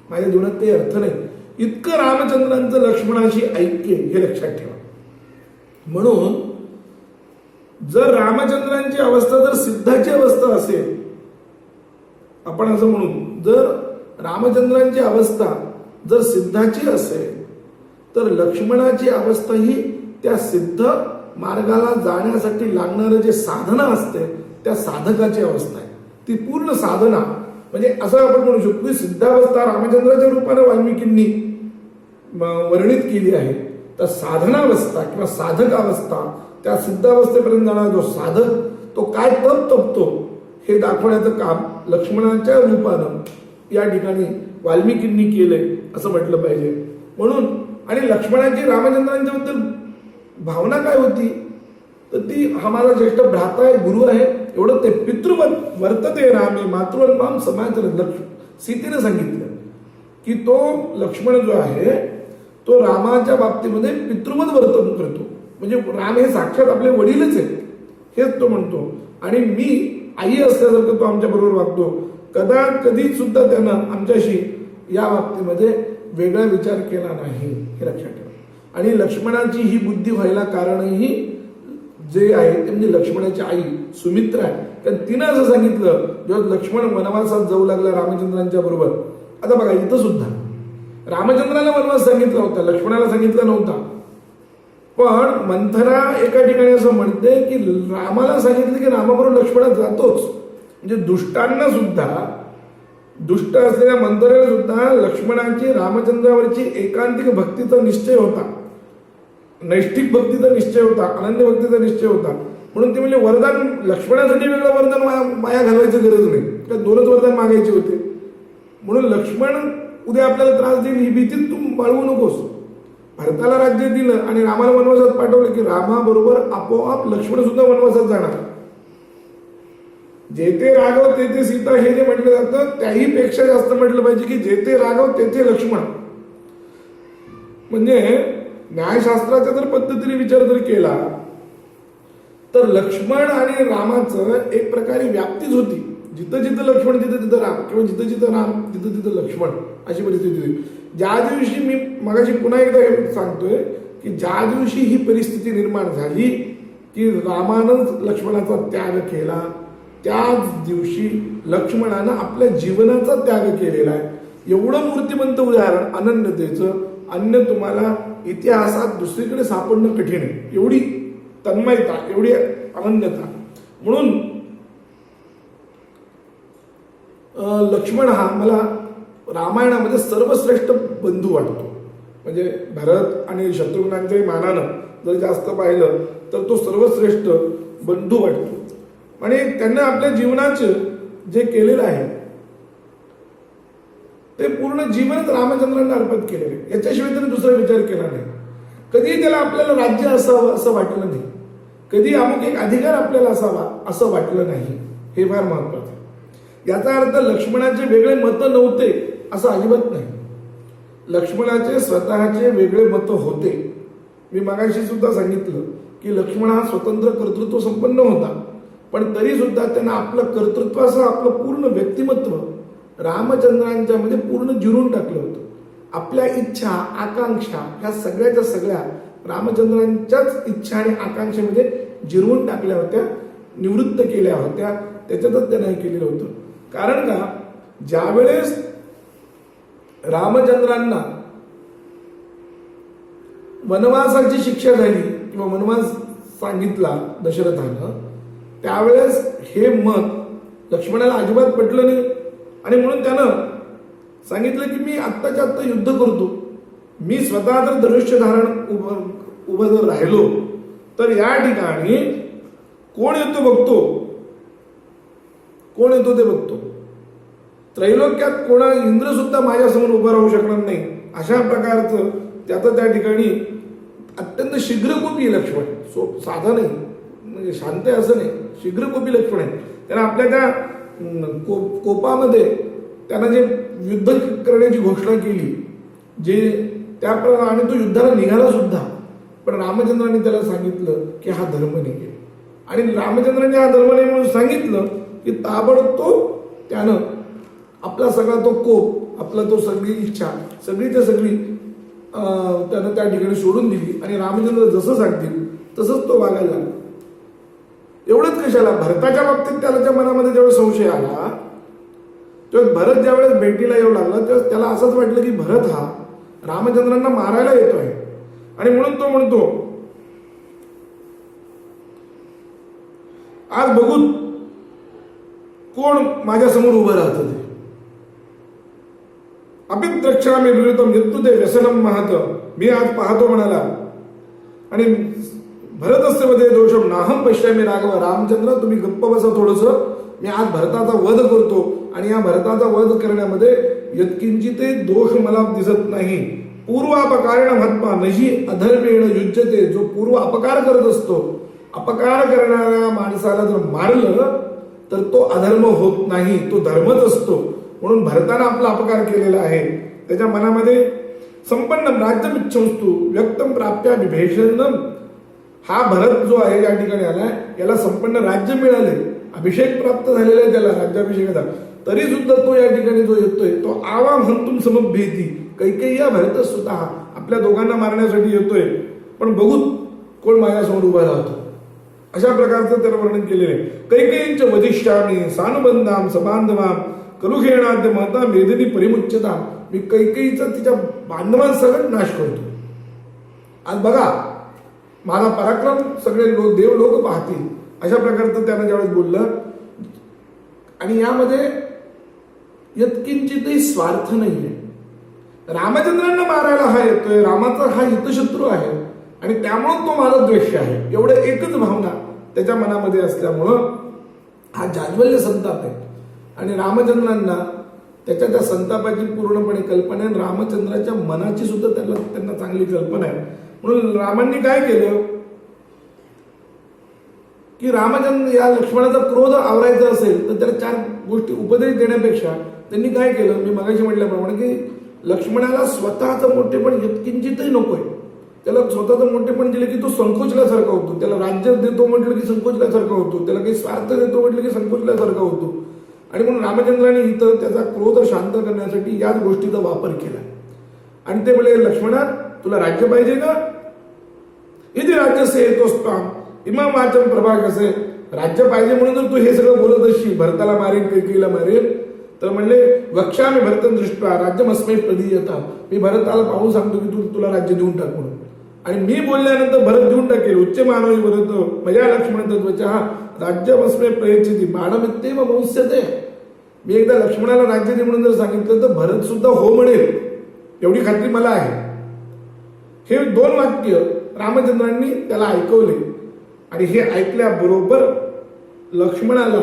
माझ्या जीवनात काही अर्थ नाही. इतकं रामचंद्रांचं लक्ष्मणाशी ऐक्य हे लक्षात ठेवा. म्हणून जर रामचंद्रांची अवस्था जर सिद्धाची अवस्था असेल, आपण असं म्हणून जर रामचंद्रांची अवस्था जर सिद्धाची असेल तर लक्ष्मणाची अवस्था ही त्या सिद्ध मार्गाला जाण्यासाठी लागणारं जे साधना असते त्या साधकाची अवस्था आहे. ती पूर्ण साधना म्हणजे असं आपण म्हणू शकतो की सिद्धावस्था रामचंद्राच्या रूपाने वाल्मिकींनी वर्णित केली आहे. तर साधनावस्था किंवा साधकावस्था, त्या सिद्धावस्थेपर्यंत जाणारा जो साधक तो काय तप तपतो हे दाखवण्याचं काम लक्ष्मणाच्या रूपानं या ठिकाणी वाल्मिकींनी केलंय असं म्हटलं पाहिजे. म्हणून आणि लक्ष्मणाची रामचंद्रांच्या बद्दल भावना काय होती तर ती हा माझा ज्येष्ठ भ्राता आहे, गुरु आहे, एवढं ते पितृवत वर्तते रामे मातृवन्माम समाचर. सीतेने सांगितलं की तो लक्ष्मण जो आहे तो रामाच्या बाबतीमध्ये पितृवत वर्तन करतो. म्हणजे राम हे साक्षात आपले वडीलच आहेत हेच तो म्हणतो. आणि मी आई असल्यासारखं तो आमच्या बरोबर वागतो. कधी सुद्धा त्यानं आमच्याशी या बाबतीमध्ये वेगळा विचार केला नाही हे लक्षात ठेवा. आणि लक्ष्मणाची ही बुद्धी व्हायला कारणही जे आहे ते म्हणजे लक्ष्मणाची आई सुमित्रा आहे. कारण तिनं असं सांगितलं जेव्हा लक्ष्मण वनवासात जाऊ लागला रामचंद्रांच्या बरोबर. आता बघा इथं सुद्धा रामचंद्राला वनवास सांगितला होता, लक्ष्मणाला सांगितला नव्हता. पण मंथरा एका ठिकाणी असं म्हणते की रामाला सांगितलं की रामाबरोबर लक्ष्मण जातोच. म्हणजे दुष्टांना सुद्धा, दुष्ट असलेल्या मंथरेला सुद्धा लक्ष्मणाची रामचंद्रावरची एकांतिक भक्तीचा निश्चय होता, नैष्ठिक भक्तीचा निश्चय होता, अनन्य भक्तीचा निश्चय होता. म्हणून ते म्हणजे वरदान लक्ष्मणासाठी वेगळं वरदान माया घालवायची गरज नाही, कारण दोनच वरदान मागायचे होते. म्हणून लक्ष्मण उद्या आपल्याला त्रास देईल ही भीती तू बाळगू नकोस. भरताला राज्य दिलं आणि रामाला वनवासात पाठवलं की रामाबरोबर आपोआप लक्ष्मण सुद्धा वनवासात जाणार. जेथे राघव तेथे सीता हे जे म्हटलं जातं त्याही पेक्षा जास्त म्हटलं पाहिजे की जेथे राघव तेथे लक्ष्मण. म्हणजे न्यायशास्त्राच्या जर पद्धतीने विचार जर केला तर लक्ष्मण आणि रामाचं एक प्रकारे व्याप्तीच होती. जिथं जिथं लक्ष्मण तिथं तिथं राम, किंवा जिथं जिथं राम तिथं तिथं लक्ष्मण, अशी परिस्थिती होती. ज्या दिवशी मी मगाशी पुन्हा एकदा हे सांगतोय की ज्या दिवशी ही परिस्थिती निर्माण झाली की रामानं लक्ष्मणाचा त्याग केला त्याच दिवशी लक्ष्मणानं आपल्या जीवनाचा त्याग केलेला आहे. एवढं मूर्तिमंत उदाहरण अनन्यतेचं अन्य तुम्हाला इतिहासात दुसरीकडे सापडणं कठीण आहे. एवढी तन्मयता, एवढी अनन्यता. म्हणून लक्ष्मण हा मला रामायणामध्ये सर्वश्रेष्ठ बंधू वाटतो. म्हणजे भरत आणि शत्रुघ्नांच्या मानानं जर जास्त पाहिलं तर तो सर्वश्रेष्ठ बंधू वाटतो. आणि त्यांना आपल्या जीवनाचं जे केलेलं आहे ते पूर्ण जीवनच रामचंद्रांना अर्पण केलेलं आहे. याच्याशिवाय त्याने दुसरा विचार केला नाही. कधी त्याला आपल्याला राज्य असावं असं वाटलं नाही, कधी अमुक एक अधिकार आपल्याला असावा असं वाटलं नाही. हे फार महत्वाचं आहे. याचा अर्थ लक्ष्मणाचे वेगळे मत नव्हते असं अजिबात नाही. लक्ष्मणाचे स्वतःचे वेगळे मत होते. मी मगाशी सुद्धा सांगितलं की लक्ष्मण हा स्वतंत्र कर्तृत्व संपन्न होता, पण तरी सुद्धा त्यांना आपलं कर्तृत्वाचं आपलं पूर्ण व्यक्तिमत्व रामचंद्रांच्या मध्ये पूर्ण जिरून टाकलं होतं. आपल्या इच्छा आकांक्षा ह्या सगळ्याच्या सगळ्या रामचंद्रांच्याच इच्छा आणि आकांक्षेमध्ये जिरवून टाकल्या होत्या, निवृत्त केल्या होत्या. त्याच्यातच त्यानं हे केलेलं होतं. कारण का ज्यावेळेस रामचंद्रांना वनवासाची शिक्षा झाली किंवा वनवास सांगितला दशरथानं, त्यावेळेस हे मत लक्ष्मणाला अजिबात पटलं नाही. आणि म्हणून त्यानं सांगितलं की मी आत्ताच्या आत्ता युद्ध करतो. मी स्वतः जर धनुष्य धारण उभं जर राहिलो तर या ठिकाणी कोण येतो बघतो, कोण येतो ते बघतो. त्रैलोक्यात कोणा इंद्र सुद्धा माझ्यासमोर उभा राहू शकणार नाही अशा प्रकारचं त्याचं त्या ठिकाणी अत्यंत शीघ्रकोपी लक्ष्मण. साधा नाही म्हणजे शांत आहे असं नाही, शीघ्रकोपी लक्ष्मण आहे. त्यानं आपल्या त्या कोपामध्ये त्यानं जे युद्ध करण्याची घोषणा केली, जे त्याप्रमाणे आणि तो युद्धाला निघाला सुद्धा. पण रामचंद्रांनी त्याला सांगितलं की हा धर्म नाही. आणि रामचंद्रांनी हा धर्म नाही म्हणून सांगितलं की ताबडतोब त्यानं आपला सगळा तो कोप, आपला तो सगळी इच्छा सगळीच्या सगळी त्यानं त्या ठिकाणी सोडून दिली. आणि रामचंद्र जसं सांगतील तसंच तो वागायला लागला. एवढंच कशाला, भरताच्या बाबतीत त्याच्या मनामध्ये ज्यावेळेस संशय आला तेव्हा भरत ज्यावेळेस भेटीला येऊ लागला तेव्हा त्याला असंच वाटलं की भरत हा रामचंद्रांना मारायला येतोय. आणि म्हणून तो म्हणतो आज बघू कोण माझ्या समोर उभं राहतं ते. अपित्रक्षामी विरुद्धम यत्तु ते व्यसनम महत. मी आज पाहतो म्हणाला. आणि भरतस्य मध्ये दोषम नाहम पश्यामी राघव. रामचंद्र तुम्ही गप्प बसा थोडंसं, मी आज भरताचा वध करतो. आणि या भरताचा वध करण्यामध्ये यत्किंचिते दोष मला दिसत नाही. पूर्वापकारेण हत्वा नही अधर्मेण युज्यते. जो पूर्व अपकार करत असतो, अपकार करणाऱ्या माणसाला जर मारलं तर तो अधर्म होत नाही, तो धर्मच असतो. म्हणून भरतानं आपला अपकार केलेला आहे. त्याच्या मनामध्ये संपन्न राज्यमिच्छंस्तु व्यक्तम प्राप्त्या विभीषणम. हा भरत जो आहे या ठिकाणी आलाय, याला संपन्न राज्य मिळाले, अभिषेक प्राप्त झालेला आहे त्याला राज्याभिषेकाचा, तरी सुद्धा तो या ठिकाणी जो येतोय तो आवा म्हणतून समभेती, कैकेयी या भरत स्वतः आपल्या दोघांना मारण्यासाठी येतोय, पण बघू कोण माझ्यासमोर उभा राहतो. अशा प्रकारचं त्याला वर्णन केलेलं आहे. कैकेयींच वधिष्यामी सानुबंधाम सबांधवाम कलुखेणाद्य महता मेदिनी परिमुच्यता, मी कैकेयीचा तिच्या बांधवांसकट नाश करतो. आज बघा माझा पराक्रम सगळे लोक देव लोक पाहतील, अशा प्रकारचं त्यानं ज्यावेळेस बोललं. आणि यामध्ये यत्किंचितही स्वार्थ नाहीये. रामचंद्रांना मारायला हा येतोय, रामाचा हा हितशत्रू आहे आणि त्यामुळे तो माझा द्वेष आहे, एवढं एकच भावना त्याच्या मनामध्ये असल्यामुळं हा जाज्वल्य संताप आहे. आणि रामचंद्रांना त्याच्या त्या संतापाची पूर्णपणे कल्पना आहे, रामचंद्राच्या मनाची सुद्धा त्यांना चांगली कल्पना आहे. म्हणून रामांनी काय केलं की रामचंद्र या लक्ष्मणाचा क्रोध आवरायचा असेल तर त्याला 4 गोष्टी उपदेश देण्यापेक्षा त्यांनी काय केलं, मी मगाशी म्हटल्याप्रमाणे की लक्ष्मणाला स्वतःचं मोठेपण यत्किंचितही नकोय. त्याला स्वतःचं मोठेपण दिलं की तो संकोचल्यासारखा होतो, त्याला राज्य देतो म्हटलं की संकोचल्यासारखा होतो, त्याला काही स्वार्थ देतो म्हटलं की संकोचल्यासारखा होतो. आणि म्हणून रामचंद्राने इथं त्याचा क्रोध शांत करण्यासाठी याच गोष्टीचा वापर केला. आणि ते बोले, लक्ष्मणा तुला राज्य पाहिजे का, इथे राज्य येतोस काम इमाम वाचन प्रभा कसे, राज्य पाहिजे म्हणून जर तू हे सगळं बोलत असशील, भरताला मारेल कैकेयीला मारेल, तर म्हणले वक्षा मी भरतन दृष्टा राज्यमस्मै प्रदीयता, मी भरताला पाहून सांगतो की तुला राज्य देऊन टाक म्हणून. आणि मी बोलल्यानंतर भरत देऊन टाकेल. उच्च मानवी भरत मजा लक्ष्मण तत्वचा राज्यमस्मै प्रयच्छति बाणमित्येव वंस्यते, मी एकदा लक्ष्मणाला राज्य दे म्हणून जर सांगितलं तर भरत सुद्धा हो म्हणेल, एवढी खात्री मला आहे. हे 2 वाक्य रामचंद्रांनी त्याला ऐकवले. आणि हे ऐकल्याबरोबर लक्ष्मणाला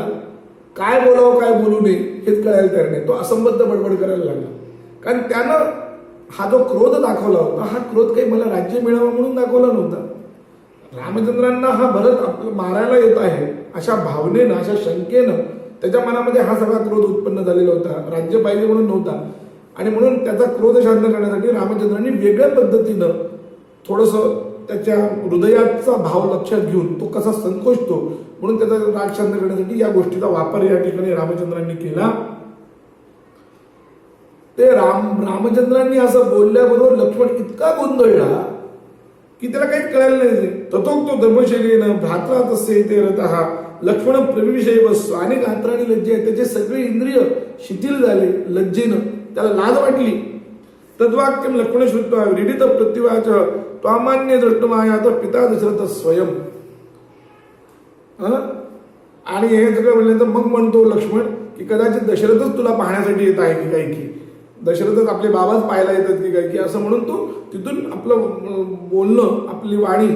काय बोलावं काय बोलू नये हेच कळायला तयार नाही. तो असंबद्ध बडबड करायला लागला. कारण त्यानं हा जो क्रोध दाखवला होता, हा क्रोध काही मला राज्य मिळावं म्हणून दाखवला नव्हता. रामचंद्रांना हा भरत आपलं मारायला येत आहे अशा भावनेनं, अशा शंकेनं त्याच्या मनामध्ये हा सगळा क्रोध उत्पन्न झालेला होता, राज्य पाहिजे म्हणून नव्हता. आणि म्हणून त्याचा क्रोध शांत करण्यासाठी रामचंद्रांनी वेगळ्या पद्धतीनं थोडंसं त्याच्या हृदयाचा भाव लक्षात घेऊन तो कसा संकोचतो म्हणून त्याचा राग शांत करण्यासाठी या गोष्टीचा वापर या ठिकाणी रामचंद्रांनी केला. ते रामचंद्रांनी असं बोलल्याबरोबर लक्ष्मण इतका गोंधळला की त्याला काहीच कळायला नाही. तथोक्तो धर्मशैलीनं भ्रात्रा तसे ते रतः लक्ष्मण प्रविषयी बसतो. अनेक आंतराणी लज्जे आहेत, त्याचे सगळे इंद्रिय शिथिल झाले लज्जेनं, त्याला लाज वाटली. तद्वाक्यम लक्ष्मण श्रुत्वा व्रीडित प्रत्युवाच त्वामान्य दृष्टमायात पिता दशरथ स्वयं. आणि हे सगळं म्हणल्यानंतर मग म्हणतो लक्ष्मण की कदाचित दशरथच तुला पाहण्यासाठी येत आहे की काय, की दशरथच आपले बाबाच पाहायला येतात की काय, की असं म्हणून तो तिथून आपलं बोलणं, आपली वाणी,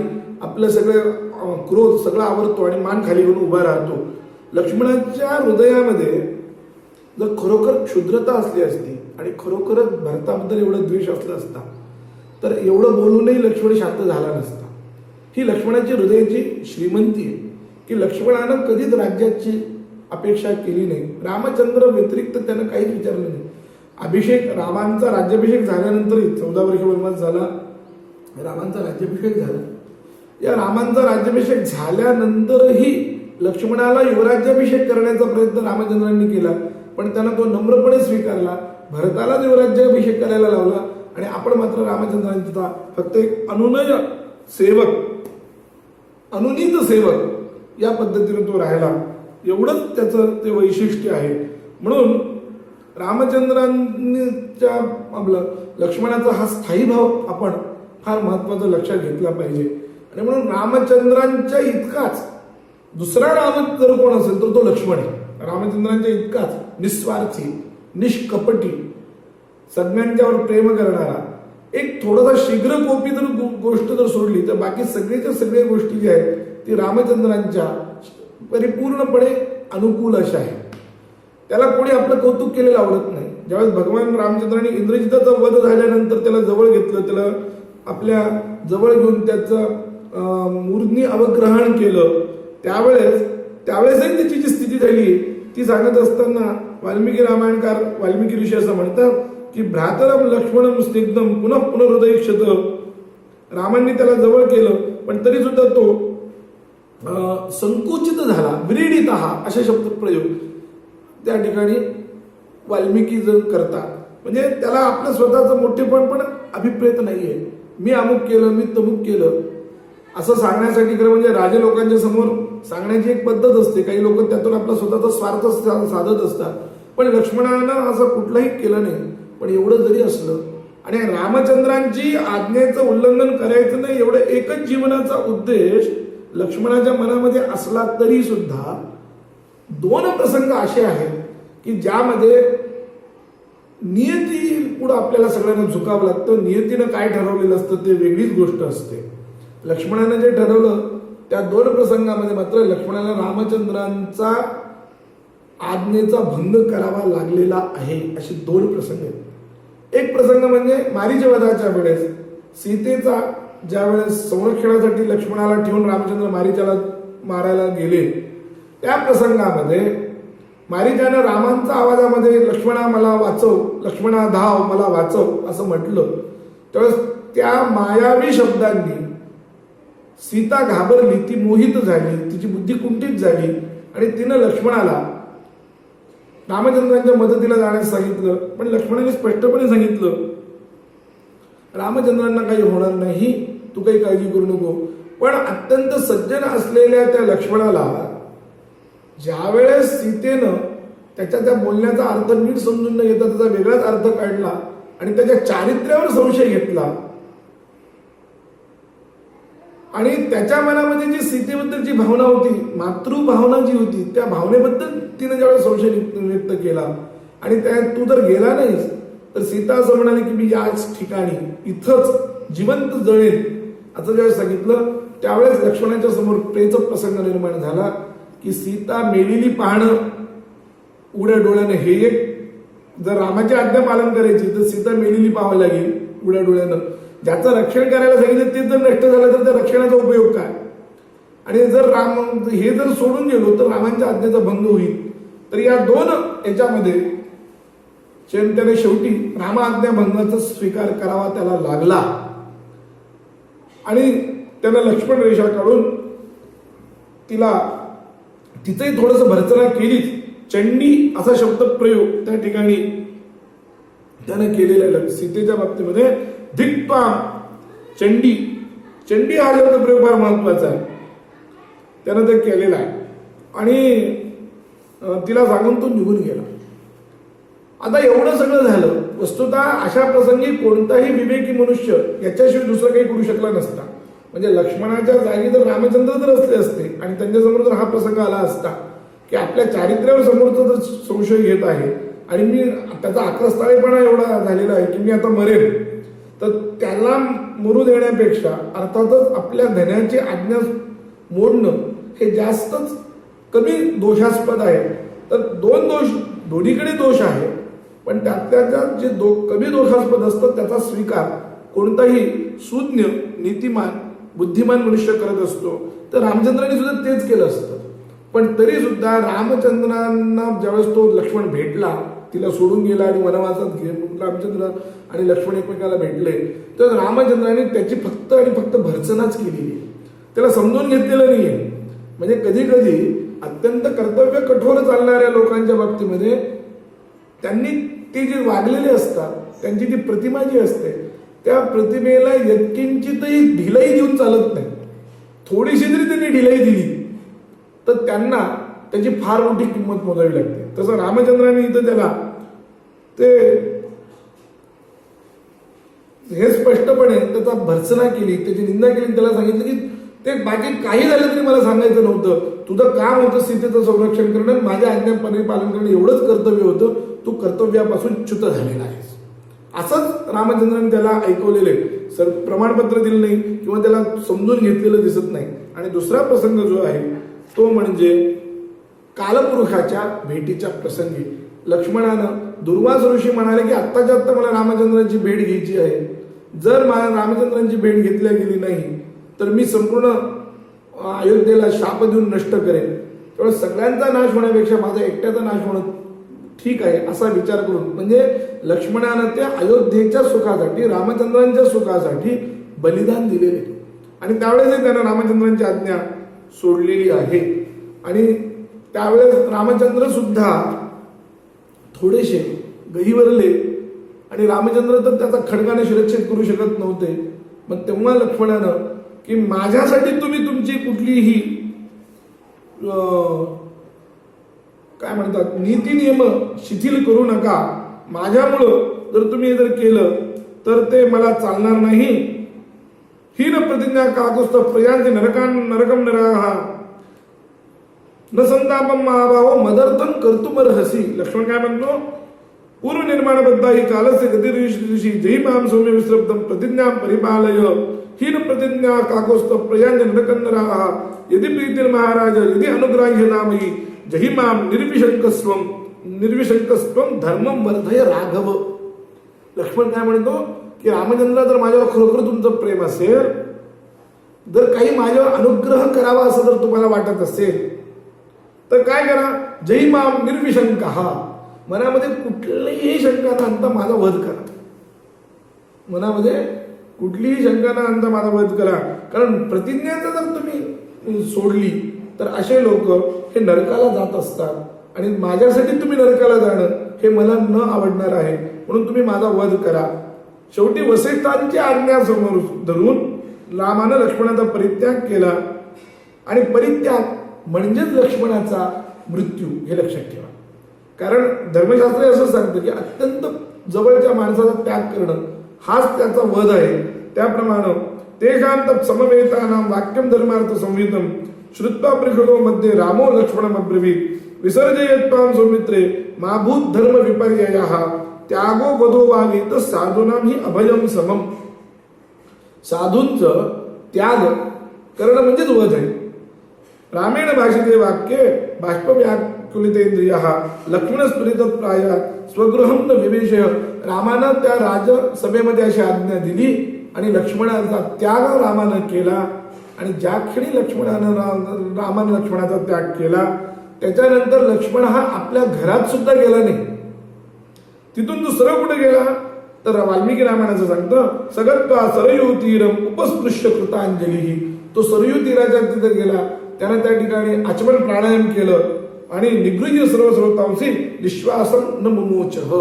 आपलं सगळं क्रोध सगळं आवरतो आणि मान खाली घेऊन उभा राहतो. लक्ष्मणाच्या हृदयामध्ये जर खरोखर क्षुद्रता असली असती आणि खरोखरच भरताबद्दल एवढा द्वेष असला असता तर एवढं बोलूनही लक्ष्मण शांत झाला नसता. ही लक्ष्मणाची हृदयाची श्रीमंती आहे की लक्ष्मणानं कधीच राज्याची अपेक्षा केली नाही. रामचंद्र व्यतिरिक्त त्यानं काहीच विचारलं नाही. अभिषेक, रामांचा राज्याभिषेक झाल्यानंतरही 14 वर्ष वनवास झाला, रामांचा राज्याभिषेक झाला. या रामांचा राज्याभिषेक झाल्यानंतरही लक्ष्मणाला युवराज्याभिषेक करण्याचा प्रयत्न रामचंद्रांनी केला, पण त्यांना तो नम्रपणे स्वीकारला. भरताला युवराज्याभिषेक करायला लावला आणि आपण मात्र रामचंद्रांचा फक्त एक अनुनय सेवक, अनुनीत सेवक या पद्धतीने तो राहिला. एवढंच त्याचं ते वैशिष्ट्य आहे. म्हणून रामचंद्रांच्या आपलं लक्ष्मणाचा हा स्थायी भाव आपण फार महत्वाचा लक्षात घेतला पाहिजे. आणि म्हणून रामचंद्रांच्या इतकाच दुसरा राम जर कोण असेल तर तो लक्ष्मण आहे. रामचंद्रांच्या इतकाच निस्वार्थी, निष्कपटी, सगळ्यांच्यावर प्रेम करणारा, एक थोडासा शीघ्रकोपी जर गोष्ट जर सोडली तर बाकी सगळ्याच्या सगळ्या गोष्टी ज्या आहेत ती रामचंद्रांच्या परिपूर्णपणे अनुकूल अशा आहेत. त्याला कोणी आपलं कौतुक केलेलं आवडत नाही. ज्यावेळेस भगवान रामचंद्रांनी इंद्रजिताचा वध झाल्यानंतर त्याला जवळ घेतलं, त्याला आपल्या जवळ घेऊन त्याचं मूर्ध्नी अवग्रहण केलं, त्यावेळेसही त्याची जी स्थिती झाली ती सांगत असताना वाल्मिकी रामायणकार वाल्मिकी ऋषी असं म्हणतात की भ्रातरम लक्ष्मणम स्निग्धम पुनः पुनर्हृदय क्षत. रामांनी त्याला जवळ केलं पण तरी सुद्धा तो संकुचित झाला, विरीडित असे शब्द प्रयोग त्या ठिकाणी वाल्मिकी जर करतात. म्हणजे त्याला आपलं स्वतःचं मोठेपण पण अभिप्रेत नाहीये. मी अमुक केलं, मी तमुक केलं असं सांगण्यासाठी खरं म्हणजे राजे लोकांच्या समोर सांगण्याची एक पद्धत असते. काही लोक त्यातून आपला स्वतःचा स्वार्थ साधत असतात. पण लक्ष्मणानं असं कुठलंही केलं नाही. पण एवढं जरी असलं आणि रामचंद्रांची आज्ञेचं उल्लंघन करायचं नाही एवढं एकच जीवनाचा उद्देश लक्ष्मणाच्या मनामध्ये असला तरी सुद्धा 2 प्रसंग असे आहेत की ज्यामध्ये नियती पुढे आपल्याला सगळ्यांना झुकावं लागतं. नियतीनं काय ठरवलेलं असतं ते वेगळीच गोष्ट असते. लक्ष्मणानं जे ठरवलं त्या 2 प्रसंगामध्ये मात्र लक्ष्मणाला रामचंद्रांचा आज्ञेचा भंग करावा लागलेला आहे. असे 2 प्रसंग आहेत. एक प्रसंग म्हणजे मारीचवधाच्या वेळेस सीतेचा ज्या वेळेस संरक्षणासाठी लक्ष्मणाला ठेवून रामचंद्र मारीचाला मारायला गेले त्या प्रसंगामध्ये मारीचानं रामांच्या आवाजामध्ये लक्ष्मणा मला वाचव, लक्ष्मणा धाव मला वाचव असं म्हटलं. त्यावेळेस त्या मायावी शब्दांनी सीता घाबरली, ती मोहित झाली, तिची बुद्धी कुंठित झाली आणि तिनं लक्ष्मणाला रामचंद्रांच्या मदतीला जाण्यास सांगितलं. पण लक्ष्मणाने स्पष्टपणे सांगितलं रामचंद्रांना काही होणार नाही, तू काही काळजी करू नको. पण अत्यंत सज्जन असलेल्या त्या लक्ष्मणाला ज्यावेळेस सीतेनं त्याच्या त्या बोलण्याचा अर्थ नीट समजून न घेता त्याचा वेगळाच अर्थ काढला आणि त्याच्या चारित्र्यावर संशय घेतला आणि त्याच्या मनामध्ये जी सीतेबद्दलची भावना होती, मातृभावना जी होती, त्या भावनेबद्दल तिने ज्यावेळेस संशय व्यक्त केला आणि त्या तू जर गेला नाहीस तर सीता असं म्हणाली की मी याच ठिकाणी इथंच जिवंत जळेल असं ज्यावेळेस सांगितलं त्यावेळेस लक्ष्मणाच्या समोर प्रेचा प्रसंग निर्माण झाला की सीता मेलेली पाहणं उघड्या डोळ्यानं हे एक जर रामाची आज्ञा पालन करायची तर सीता मेलेली पाहावी लागेल उघड्या डोळ्यानं. ज्याचं रक्षण करायला सांगितलं ते जर नष्ट झालं तर त्या रक्षणाचा उपयोग काय. आणि जर राम हे जर सोडून गेलो तर रामांच्या आज्ञेचा भंग होईल. तर या 2 याच्यामध्ये त्याने शेवटी राम आज्ञा भंगाचा स्वीकार करावा त्याला लागला आणि त्यानं लक्ष्मण रेषा काढून तिचंही थोडस भर्त्सना केली. चंडी असा शब्द प्रयोग त्या ठिकाणी त्यानं केलेला आहे. सीतेच्या बाबतीमध्ये धिक्पाम चंडी, चंडी हा शब्द प्रयोग फार महत्वाचा आहे. त्यानं ते केलेला आहे आणि तिला सांगून तो निघून गेला. आता एवढं सगळं झालं. वस्तुतः अशा प्रसंगी कोणताही विवेकी मनुष्य याच्याशिवाय दुसरं काही करू शकला नसता. म्हणजे लक्ष्मणाच्या जागी जर रामचंद्र जर असले असते आणि त्यांच्यासमोर जर हा प्रसंग आला असता की आपल्या चारित्र्यावर समोरचा जर संशय घेत आहे आणि मी त्याचा आक्रस्ताळेपणा एवढा झालेला आहे की मी आता मरेन, तर त्याला मरू देण्यापेक्षा अर्थातच आपल्या धन्याची आज्ञा मोडणं हे जास्तच कमी दोषास्पद आहे. तर 2 दोष दोन्हीकडे दोष आहे पण त्यातल्या जे कमी दोषास्पद असतं त्याचा स्वीकार कोणताही सुज्ञ नीतिमान बुद्धिमान मनुष्य करत असतो. तर रामचंद्रांनी सुद्धा तेच केलं असतं. पण तरी सुद्धा रामचंद्रांना ज्यावेळेस तो लक्ष्मण भेटला, तिला सोडून गेला आणि वनवासात रामचंद्र आणि लक्ष्मण एकमेकाला भेटले, तर रामचंद्रांनी त्याची फक्त आणि फक्त भर्त्सनाच केलेली, त्याला समजून घेतलेलं नाहीये. म्हणजे कधी कधी अत्यंत कर्तव्य कठोर चालणाऱ्या लोकांच्या बाबतीमध्ये त्यांनी ते जे वागलेले असतात त्यांची जी प्रतिमा जी असते त्या प्रतिमेला यत्किंचितही ढिलाई देऊन चालत नाही. थोडीशी जरी त्यांनी ढिलाई दिली तर त्यांना त्याची फार मोठी किंमत मोजावी लागते. तसं रामचंद्रांनी इथं त्याला ते हे स्पष्टपणे त्याचा भर्त्सना केली, त्याची निंदा केली. त्याला सांगितलं की ते बाकी काही झालं तरी मला सांगायचं नव्हतं, तुझं काम होतं सीतेचं संरक्षण करणं, माझ्या आज्ञापणे पालन करणं एवढंच कर्तव्य होतं, तू कर्तव्यापासून च्युत झालेला आहेस. असंच रामचंद्रांनी त्याला ऐकवलेले सर प्रमाणपत्र दिलं नाही किंवा त्याला समजून घेतलेलं दिसत नाही. आणि दुसरा प्रसंग जो आहे तो म्हणजे कालपुरुषाच्या भेटीच्या प्रसंगी लक्ष्मणानं दुर्वास ऋषी म्हणाले की आत्ताच्या आत्ता मला रामचंद्रांची भेट घ्यायची आहे. जर मला रामचंद्रांची भेट घेतल्या गेली नाही तर मी संपूर्ण अयोध्येला शाप देऊन नष्ट करेन. त्यामुळे सगळ्यांचा नाश होण्यापेक्षा माझा एकट्याचा नाश होणं ठीक आहे असा विचार करून म्हणजे लक्ष्मणानं त्या अयोध्येच्या सुखासाठी रामचंद्रांच्या सुखासाठी बलिदान दिलेले. आणि त्यावेळेस त्यांना रामचंद्रांची आज्ञा सोडलेली आहे. आणि त्यावेळेस रामचंद्र सुद्धा थोडेसे गहिवरले आणि रामचंद्र तर त्याचा खडगाने शिरच्छेद करू शकत नव्हते. मग तेव्हा लक्ष्मणानं की माझ्यासाठी तुम्ही तुमची कुठलीही काय म्हणतात नीती नियम शिथिल करू नका. माझ्यामुळं जर तुम्ही जर केलं तर ते मला चालणार नाही. हीन प्रतिज्ञा काकुस्त प्रयांचे नरकम नराहा न संतापम महाभाव मदर्थम कर्तुमर्हसी. लक्ष्मण काय म्हणतो, पूर्व निर्माणबद्ध ही कालस्य गतिऋषी जय माम सौम्य विश्रब्दम प्रतिज्ञा परिपालय हीन प्रतिज्ञा काकुस्त प्रयांचे नरकम नराहा यदि प्रीतिर महाराज यदि अनुग्राह्य नामही जही माम निर्विशंकस्वम धर्मम वर्धय राघव. लक्ष्मण काय म्हणतो की रामचंद्र जर माझ्यावर खरोखर तुमचं प्रेम असेल, जर काही माझ्यावर अनुग्रह करावा असं जर तुम्हाला वाटत असेल तर काय करा, जय माम निर्विशंक, मनामध्ये कुठलीही शंका न आणता माझा वध करा. मनामध्ये कुठलीही शंका न आणता माझा वध करा. कारण प्रतिज्ञेचा जर तुम्ही सोडली तर असे लोक हे नरकाला जात असतात आणि माझ्यासाठी तुम्ही नरकाला जाणं हे मला न आवडणार आहे. म्हणून तुम्ही माझा वध करा. शेवटी वसिष्ठांची आज्ञा समोर धरून रामानं लक्ष्मणाचा परित्याग केला. आणि परित्याग म्हणजेच लक्ष्मणाचा मृत्यू हे लक्षात ठेवा. कारण धर्मशास्त्र असं सांगतं की अत्यंत जवळच्या माणसाचा त्याग करणं हाच त्याचा वध आहे. त्याप्रमाणे तेषां तत् समवेतानां वाक्यम धर्मार्थ संहितम श्रुत्वा परिषदो मध्ये रामो लक्ष्मणम अब्रवीत विसर्जयत्वां सौमित्रे माभूत धर्म विपर्ययः त्यागो वधो वावी तर साधूनां ही अभयम समम. साधूंचं त्याग करणं म्हणजेच वध आहे. रामेण भाषिते वाक्ये बाष्पव्याकुलितेंद्रियः लक्ष्मण स्फुरितत् प्राय स्वगृहं न विवेशय. रामानं त्या राजसभेमध्ये अशी आज्ञा दिली आणि लक्ष्मणाचा त्याग रामानं केला. आणि ज्या क्षणी रामानं लक्ष्मणाचा त्याग केला त्याच्यानंतर लक्ष्मण हा आपल्या घरात सुद्धा गेला नाही. तिथून दुसरं कुठे गेला तर वाल्मिकी रामायणाचं सांगतं, सगत्वा सरयू तीरम उपस्पृश्य कृतांजली. तो सरयू तीराच्या तिथे गेला. त्यानं त्या ठिकाणी आचमन प्राणायाम केलं आणि निगृह्य सर्व श्रोतांशी विश्वासम न मुमोचः.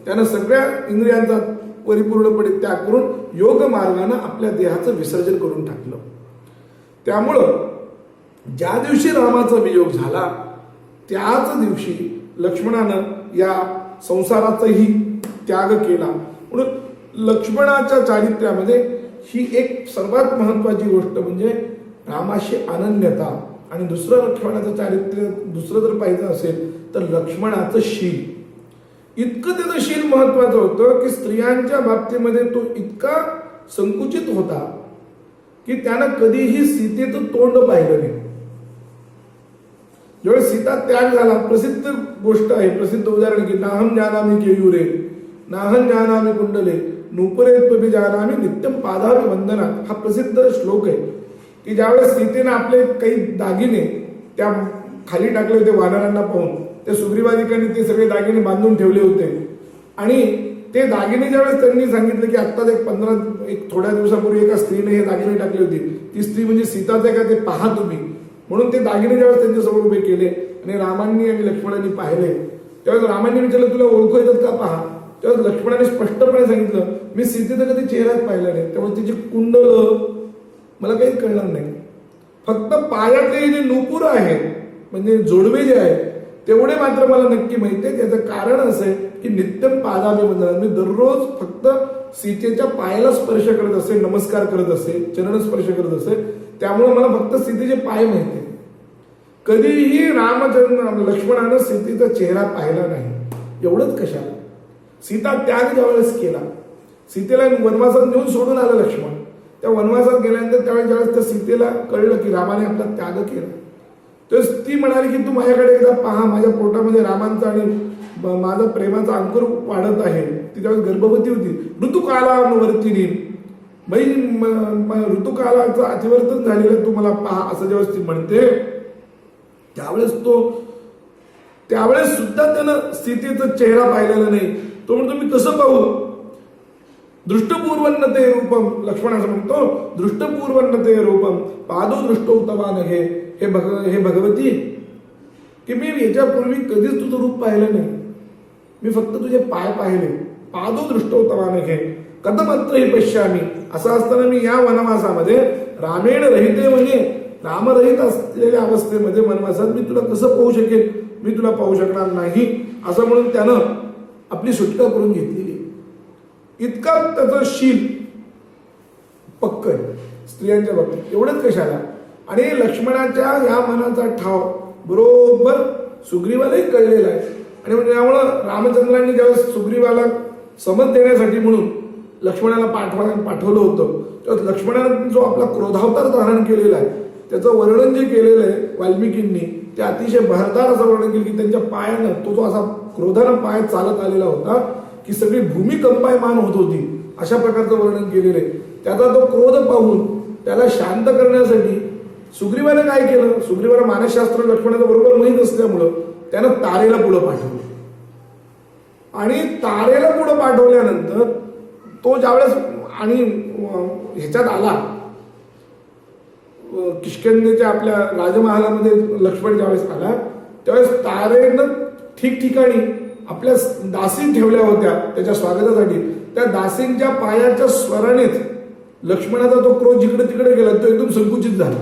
त्यानं सगळ्या इंद्रियांचा परिपूर्णपणे त्याग करून योग मार्गाने आपल्या देहाचं विसर्जन करून टाकलं. त्यामुळं ज्या दिवशी रामाचा वियोग झाला त्याच दिवशी लक्ष्मणानं या संसाराचाही त्याग केला. म्हणून लक्ष्मणाच्या चारित्र्यामध्ये ही एक सर्वात महत्वाची गोष्ट म्हणजे रामाशी अनन्यता. आणि दुसरं लक्ष्मणाचं चारित्र्य दुसरं जर पाहिजे असेल तर लक्ष्मणाचं शील. इतकं त्याचं शील महत्वाचं होतं की स्त्रियांच्या बाबतीमध्ये तो इतका संकुचित होता की त्यानं कधीही सीतेचं तोंड पाहिलं नाही. ज्यावेळेस सीता त्याग झाला, प्रसिद्ध गोष्ट आहे, प्रसिद्ध उदाहरण की नाहम जानामी केयुरे नाहम जानामी कुंडले नूपुरे जानामी नित्यम पादावी वंदना. हा प्रसिद्ध श्लोक आहे की ज्यावेळेस सीतेनं आपले काही दागिने त्या खाली टाकले होते वानरांना पाहून, त्या सुग्रीवादिकांनी ते सगळे दागिने बांधून ठेवले होते. आणि ते दागिने ज्यावेळेस त्यांनी सांगितलं की आत्ताच एक थोड्या दिवसापूर्वी एका स्त्रीने हे दागिने टाकले होते, ती स्त्री म्हणजे सीताच आहे का ते पहा तुम्ही. म्हणून ते दागिने ज्यावेळेस त्यांच्यासमोर उभे केले आणि रामांनी आणि लक्ष्मणांनी पाहिले त्यावेळेस रामांनी विचारलं तुला ओळखू येतात का पहा. त्यावेळेस लक्ष्मणाने स्पष्टपणे सांगितलं मी सीतेचा कधी चेहराच पाहिला नाही, त्यामुळे तिची कुंडल मला काहीच कळणार नाही. फक्त पायातले जे नूपुर आहेत म्हणजे जोडवे जे आहेत तेवढे मात्र मला नक्की माहिती आहे. त्याचं कारण असं आहे की नित्यम पादाभिवंदन, मी दररोज फक्त सीतेच्या पायाला स्पर्श करत असे, नमस्कार करत असे, चरण स्पर्श करत असे. त्यामुळे मला फक्त सीतेचे पाय माहिती आहे. कधीही लक्ष्मणानं सीतेचा चेहरा पाहिला नाही. एवढंच कशाला, सीता त्याग ज्यावेळेस केला, सीतेला वनवासात नेऊन सोडून आलं लक्ष्मण. त्या वनवासात गेल्यानंतर त्यावेळेस ज्यावेळेस त्या सीतेला कळलं की रामाने आपला त्याग केला तर ती म्हणाली की तू माझ्याकडे एकदा पहा, माझ्या पोटामध्ये रामांचा आणि माझा प्रेमाचा अंकुर वाढत आहे. ती त्यावेळेस गर्भवती होती. ऋतुकालानुवर्तिनी, ऋतुकालाचं अतिवर्तन झालेलं तू मला पहा असं ज्यावेळेस ती म्हणते त्यावेळेस सुद्धा त्यानं सीतेचा चेहरा पाहिलेला नाही. तो म्हणतो मी कसं पाहू. दृष्टपूर्वन्नते रूपम, लक्ष्मण असं म्हणतो दृष्टपूर्वन्नते रूपम पादो दृष्टो तवा नघे हे भगवती की मी याच्यापूर्वी कधीच तुझं रूप पाहिलं नाही, मी फक्त तुझे पाय पाहिले, पादो दृष्टोत्तमान घे कदमात्र ही पश्यामी. असं असताना मी या वनवासामध्ये रामेण रहिते म्हणजे रामरहित असलेल्या अवस्थेमध्ये वनवासात मी तुला कसं पाहू शकेल, मी तुला पाहू शकणार नाही असं म्हणून त्यानं आपली सुटका करून घेतलेली. इतका त्याचं शील पक्क आहे स्त्रियांच्या बाबतीत. एवढंच कशाला, आणि लक्ष्मणाच्या या मनाचा ठाव बरोबर सुग्रीवालाही कळलेला आहे. आणि म्हणजे त्यामुळं रामचंद्रांनी ज्यावेळेस सुग्रीवाला समज देण्यासाठी म्हणून लक्ष्मणाला पाठवलं होतं, तेव्हा लक्ष्मणाने जो आपला क्रोधावतार धारण केलेला आहे त्याचं वर्णन जे केलेलं आहे वाल्मिकींनी, ते अतिशय बहरदार असं वर्णन केलं की त्यांच्या पायानं तो जो असा क्रोधानं पाय चालत आलेला होता की सगळी भूमी कंपायमान होत होती, अशा प्रकारचं वर्णन केलेलं आहे. त्याचा तो क्रोध पाहून त्याला शांत करण्यासाठी सुग्रीवाने काय केलं, सुग्रीवाला मानसशास्त्र लक्ष्मणाचं बरोबर माहीत असल्यामुळं त्यानं तारेला पुढं पाठवलं. आणि तारेला पुढं पाठवल्यानंतर तो ज्यावेळेस आणि ह्याच्यात आला किष्किंधेच्या आपल्या राजमहालामध्ये लक्ष्मण ज्यावेळेस आला त्यावेळेस तारेनं ठिकठिकाणी आपल्या दासी ठेवल्या होत्या त्याच्या स्वागतासाठी. त्या दासींच्या पायाच्या स्वरानेच लक्ष्मणाचा तो क्रोध जिकडे तिकडे गेला तो एकदम संकुचित झाला,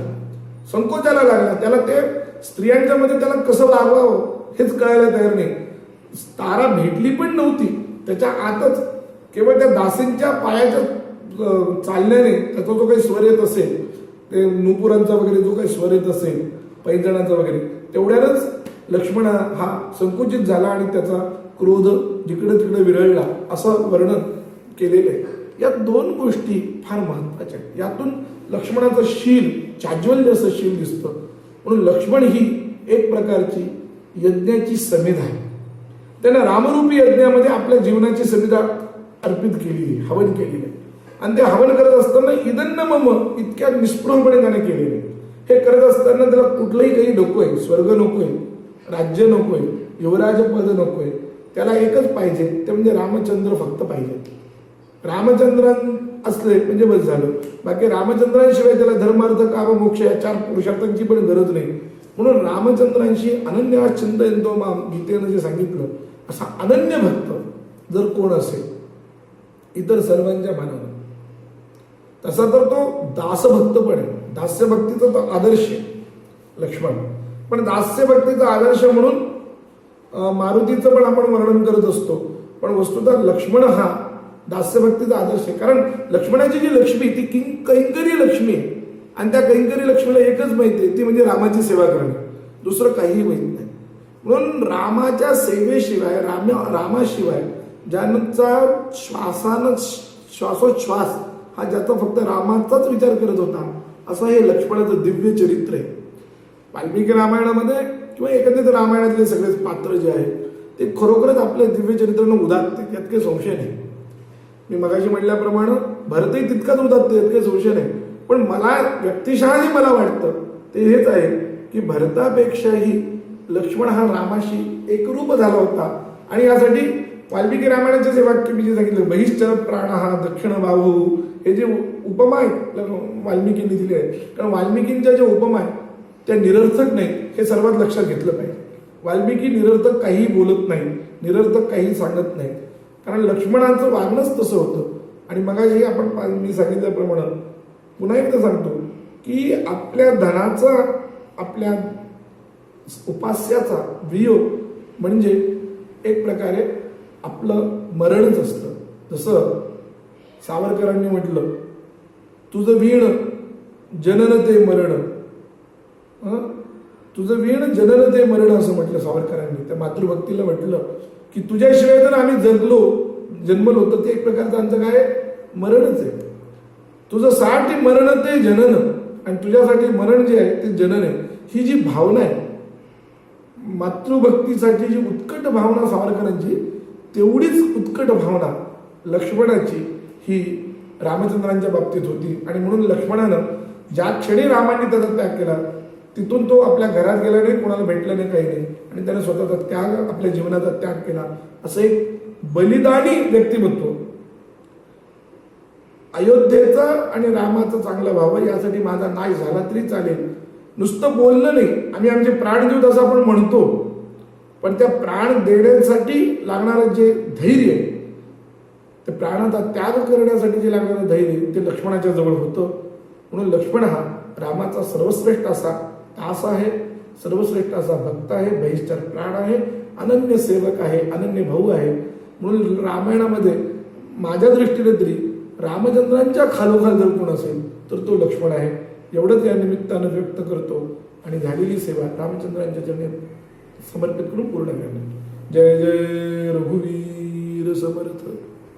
संकोचाला लागला. त्याला ते स्त्रियांच्या मध्ये त्याला कसं वागवावं हेच कळायला तयार नाही. तारा भेटली पण नव्हती, त्याच्या आतच केवळ त्या दासींच्या पायाच्या चालण्याने त्याचा जो काही स्वर येत असेल, ते नुपुरांचा वगैरे जो काही स्वर येत असेल पैंजणाचा वगैरे, तेवढ्यानंच लक्ष्मण हा संकुचित झाला आणि त्याचा क्रोध जिकडे तिकडे विरळला असं वर्णन केलेलं आहे. या दोन गोष्टी फार महत्वाच्या आहेत. यातून लक्ष्मणाचं शील चाज्वल्य असं शील दिसतं. म्हणून लक्ष्मण ही एक प्रकारची यज्ञाची समिधा आहे. त्यानं रामरूपी यज्ञामध्ये आपल्या जीवनाची समिधा अर्पित केलेली, हवन केलेली आहे. आणि ते हवन करत असताना इदन्न मम इतक्या निस्पृहपणे त्याने केलेले. हे करत असताना त्याला कुठलंही काही नकोय, स्वर्ग नकोय, राज्य नकोय, युवराज पद नकोय, त्याला एकच पाहिजे ते म्हणजे रामचंद्र फक्त पाहिजे. रामचंद्रान असले म्हणजे बस झालं. बाकी रामचंद्रांशिवाय त्याला धर्मार्थ काम मोक्ष या 4 पुरुषार्थांची पण गरज नाही. म्हणून रामचंद्रांशी अनन्य चिंतयन्तो माम गीतेनं जे सांगितलं, असा अनन्य भक्त जर कोण असेल इतर सर्वांच्या मानानं, तसा तर तो दासभक्त पण आहे. दास्यभक्तीचा तो आदर्श आहे लक्ष्मण. पण दास्यभक्तीचा आदर्श म्हणून मारुतीचं पण आपण वर्णन करत असतो, पण वस्तुतः लक्ष्मण हा दास्यभक्तीचा आदर्श आहे. कारण लक्ष्मणाची जी लक्ष्मी ती कैंकरी लक्ष्मी आहे. आणि त्या कैंकरी लक्ष्मीला एकच माहिती आहे, ती म्हणजे रामाची सेवा करणे, दुसरं काहीही माहित नाही. म्हणून रामाच्या सेवेशिवाय रामाशिवाय ज्यांचा श्वासोच्छ्वास हा ज्याचा फक्त रामाचाच विचार करत होता, असं हे लक्ष्मणाचं दिव्य चरित्र आहे. वाल्मिकी रामायणामध्ये किंवा एकंदरीत रामायणातले सगळे पात्र जे आहेत ते खरोखरच आपल्या दिव्य चरित्रानं उदात्त, यात काही संशय नाही. मी मगाशी म्हटल्याप्रमाणे भरतही तितकाच उदात्त, यात काही संशय नाही. पण मला व्यक्तिशः जे मला वाटतं ते हेच आहे की भरतापेक्षाही लक्ष्मण हा रामाशी एकरूप झाला होता. आणि यासाठी वाल्मिकी रामायणाचे जे वाक्य मी जे सांगितलं, बहिश्चर प्राण हा दक्षिण बाहू, हे जे उपमा आहेत वाल्मिकींनी दिले आहेत. कारण वाल्मिकींच्या ज्या उपमा आहेत त्या निरर्थक नाही, हे सर्वात लक्षात घेतलं पाहिजे. वाल्मिकी निरर्थक काही बोलत नाही, निरर्थक काही सांगत नाही, कारण लक्ष्मणाचं वागणंच तसं होतं. आणि मगाशी मी सांगितल्याप्रमाणे पुन्हा एकदा सांगतो की आपल्या धनाचा, आपल्या उपास्याचा वियोग म्हणजे एक प्रकारे आपलं मरणच असतं. जसं सावरकरांनी म्हटलं, तुझं वीण जनन ते मरण, तुझं वीण जनन ते मरण असं म्हटलं सावरकरांनी. त्या मातृभक्तीला म्हटलं की तुझ्याशिवाय जर आम्ही जन्मलो तर ते एक प्रकारचं आमचं काय मरणच आहे. तुझं साठी मरण ते जनन, आणि तुझ्यासाठी मरण जे आहे ते जनन आहे. ही जी भावना आहे मातृभक्तीसाठी, जी उत्कट भावना सावरकरांची, तेवढीच उत्कट भावना लक्ष्मणाची ही रामचंद्रांच्या बाबतीत होती. आणि म्हणून लक्ष्मणानं ज्या क्षणी रामाने त्याचा त्याग केला तिथून तो आपल्या घरात गेला नाही, कोणाला भेटला नाही, काही नाही, आणि त्याने स्वतःचा त्याग, आपल्या जीवनाचा त्याग केला. असं एक बलिदानी व्यक्तिमत्व. अयोध्येचा आणि रामाचा चांगला व्हावं यासाठी माझा नाश झाला तरी चालेल, नुसतं बोलणं नाही, आम्ही आमचे प्राण देऊ असं आपण म्हणतो, पण त्या प्राण देण्यासाठी लागणारं जे धैर्य आहे, ते प्राणाचा त्याग करण्यासाठी जे लागणारं धैर्य ते लक्ष्मणाच्या जवळ होतं. म्हणून लक्ष्मण हा रामाचा सर्वश्रेष्ठ असा दास आहे, सर्वश्रेष्ठ असा भक्त आहे, बहिष्ठार प्राण आहे, अनन्य सेवक आहे, अनन्य भाऊ आहे. म्हणून रामायणामध्ये माझ्या दृष्टीने तरी रामचंद्रांच्या खालोखाल जर कोण असेल तर तो लक्ष्मण आहे. एवढंच या निमित्तानं व्यक्त करतो आणि झालेली सेवा रामचंद्रांच्या चरणी समर्पित करून पूर्ण करणार. जय जय रघुवीर समर्थ.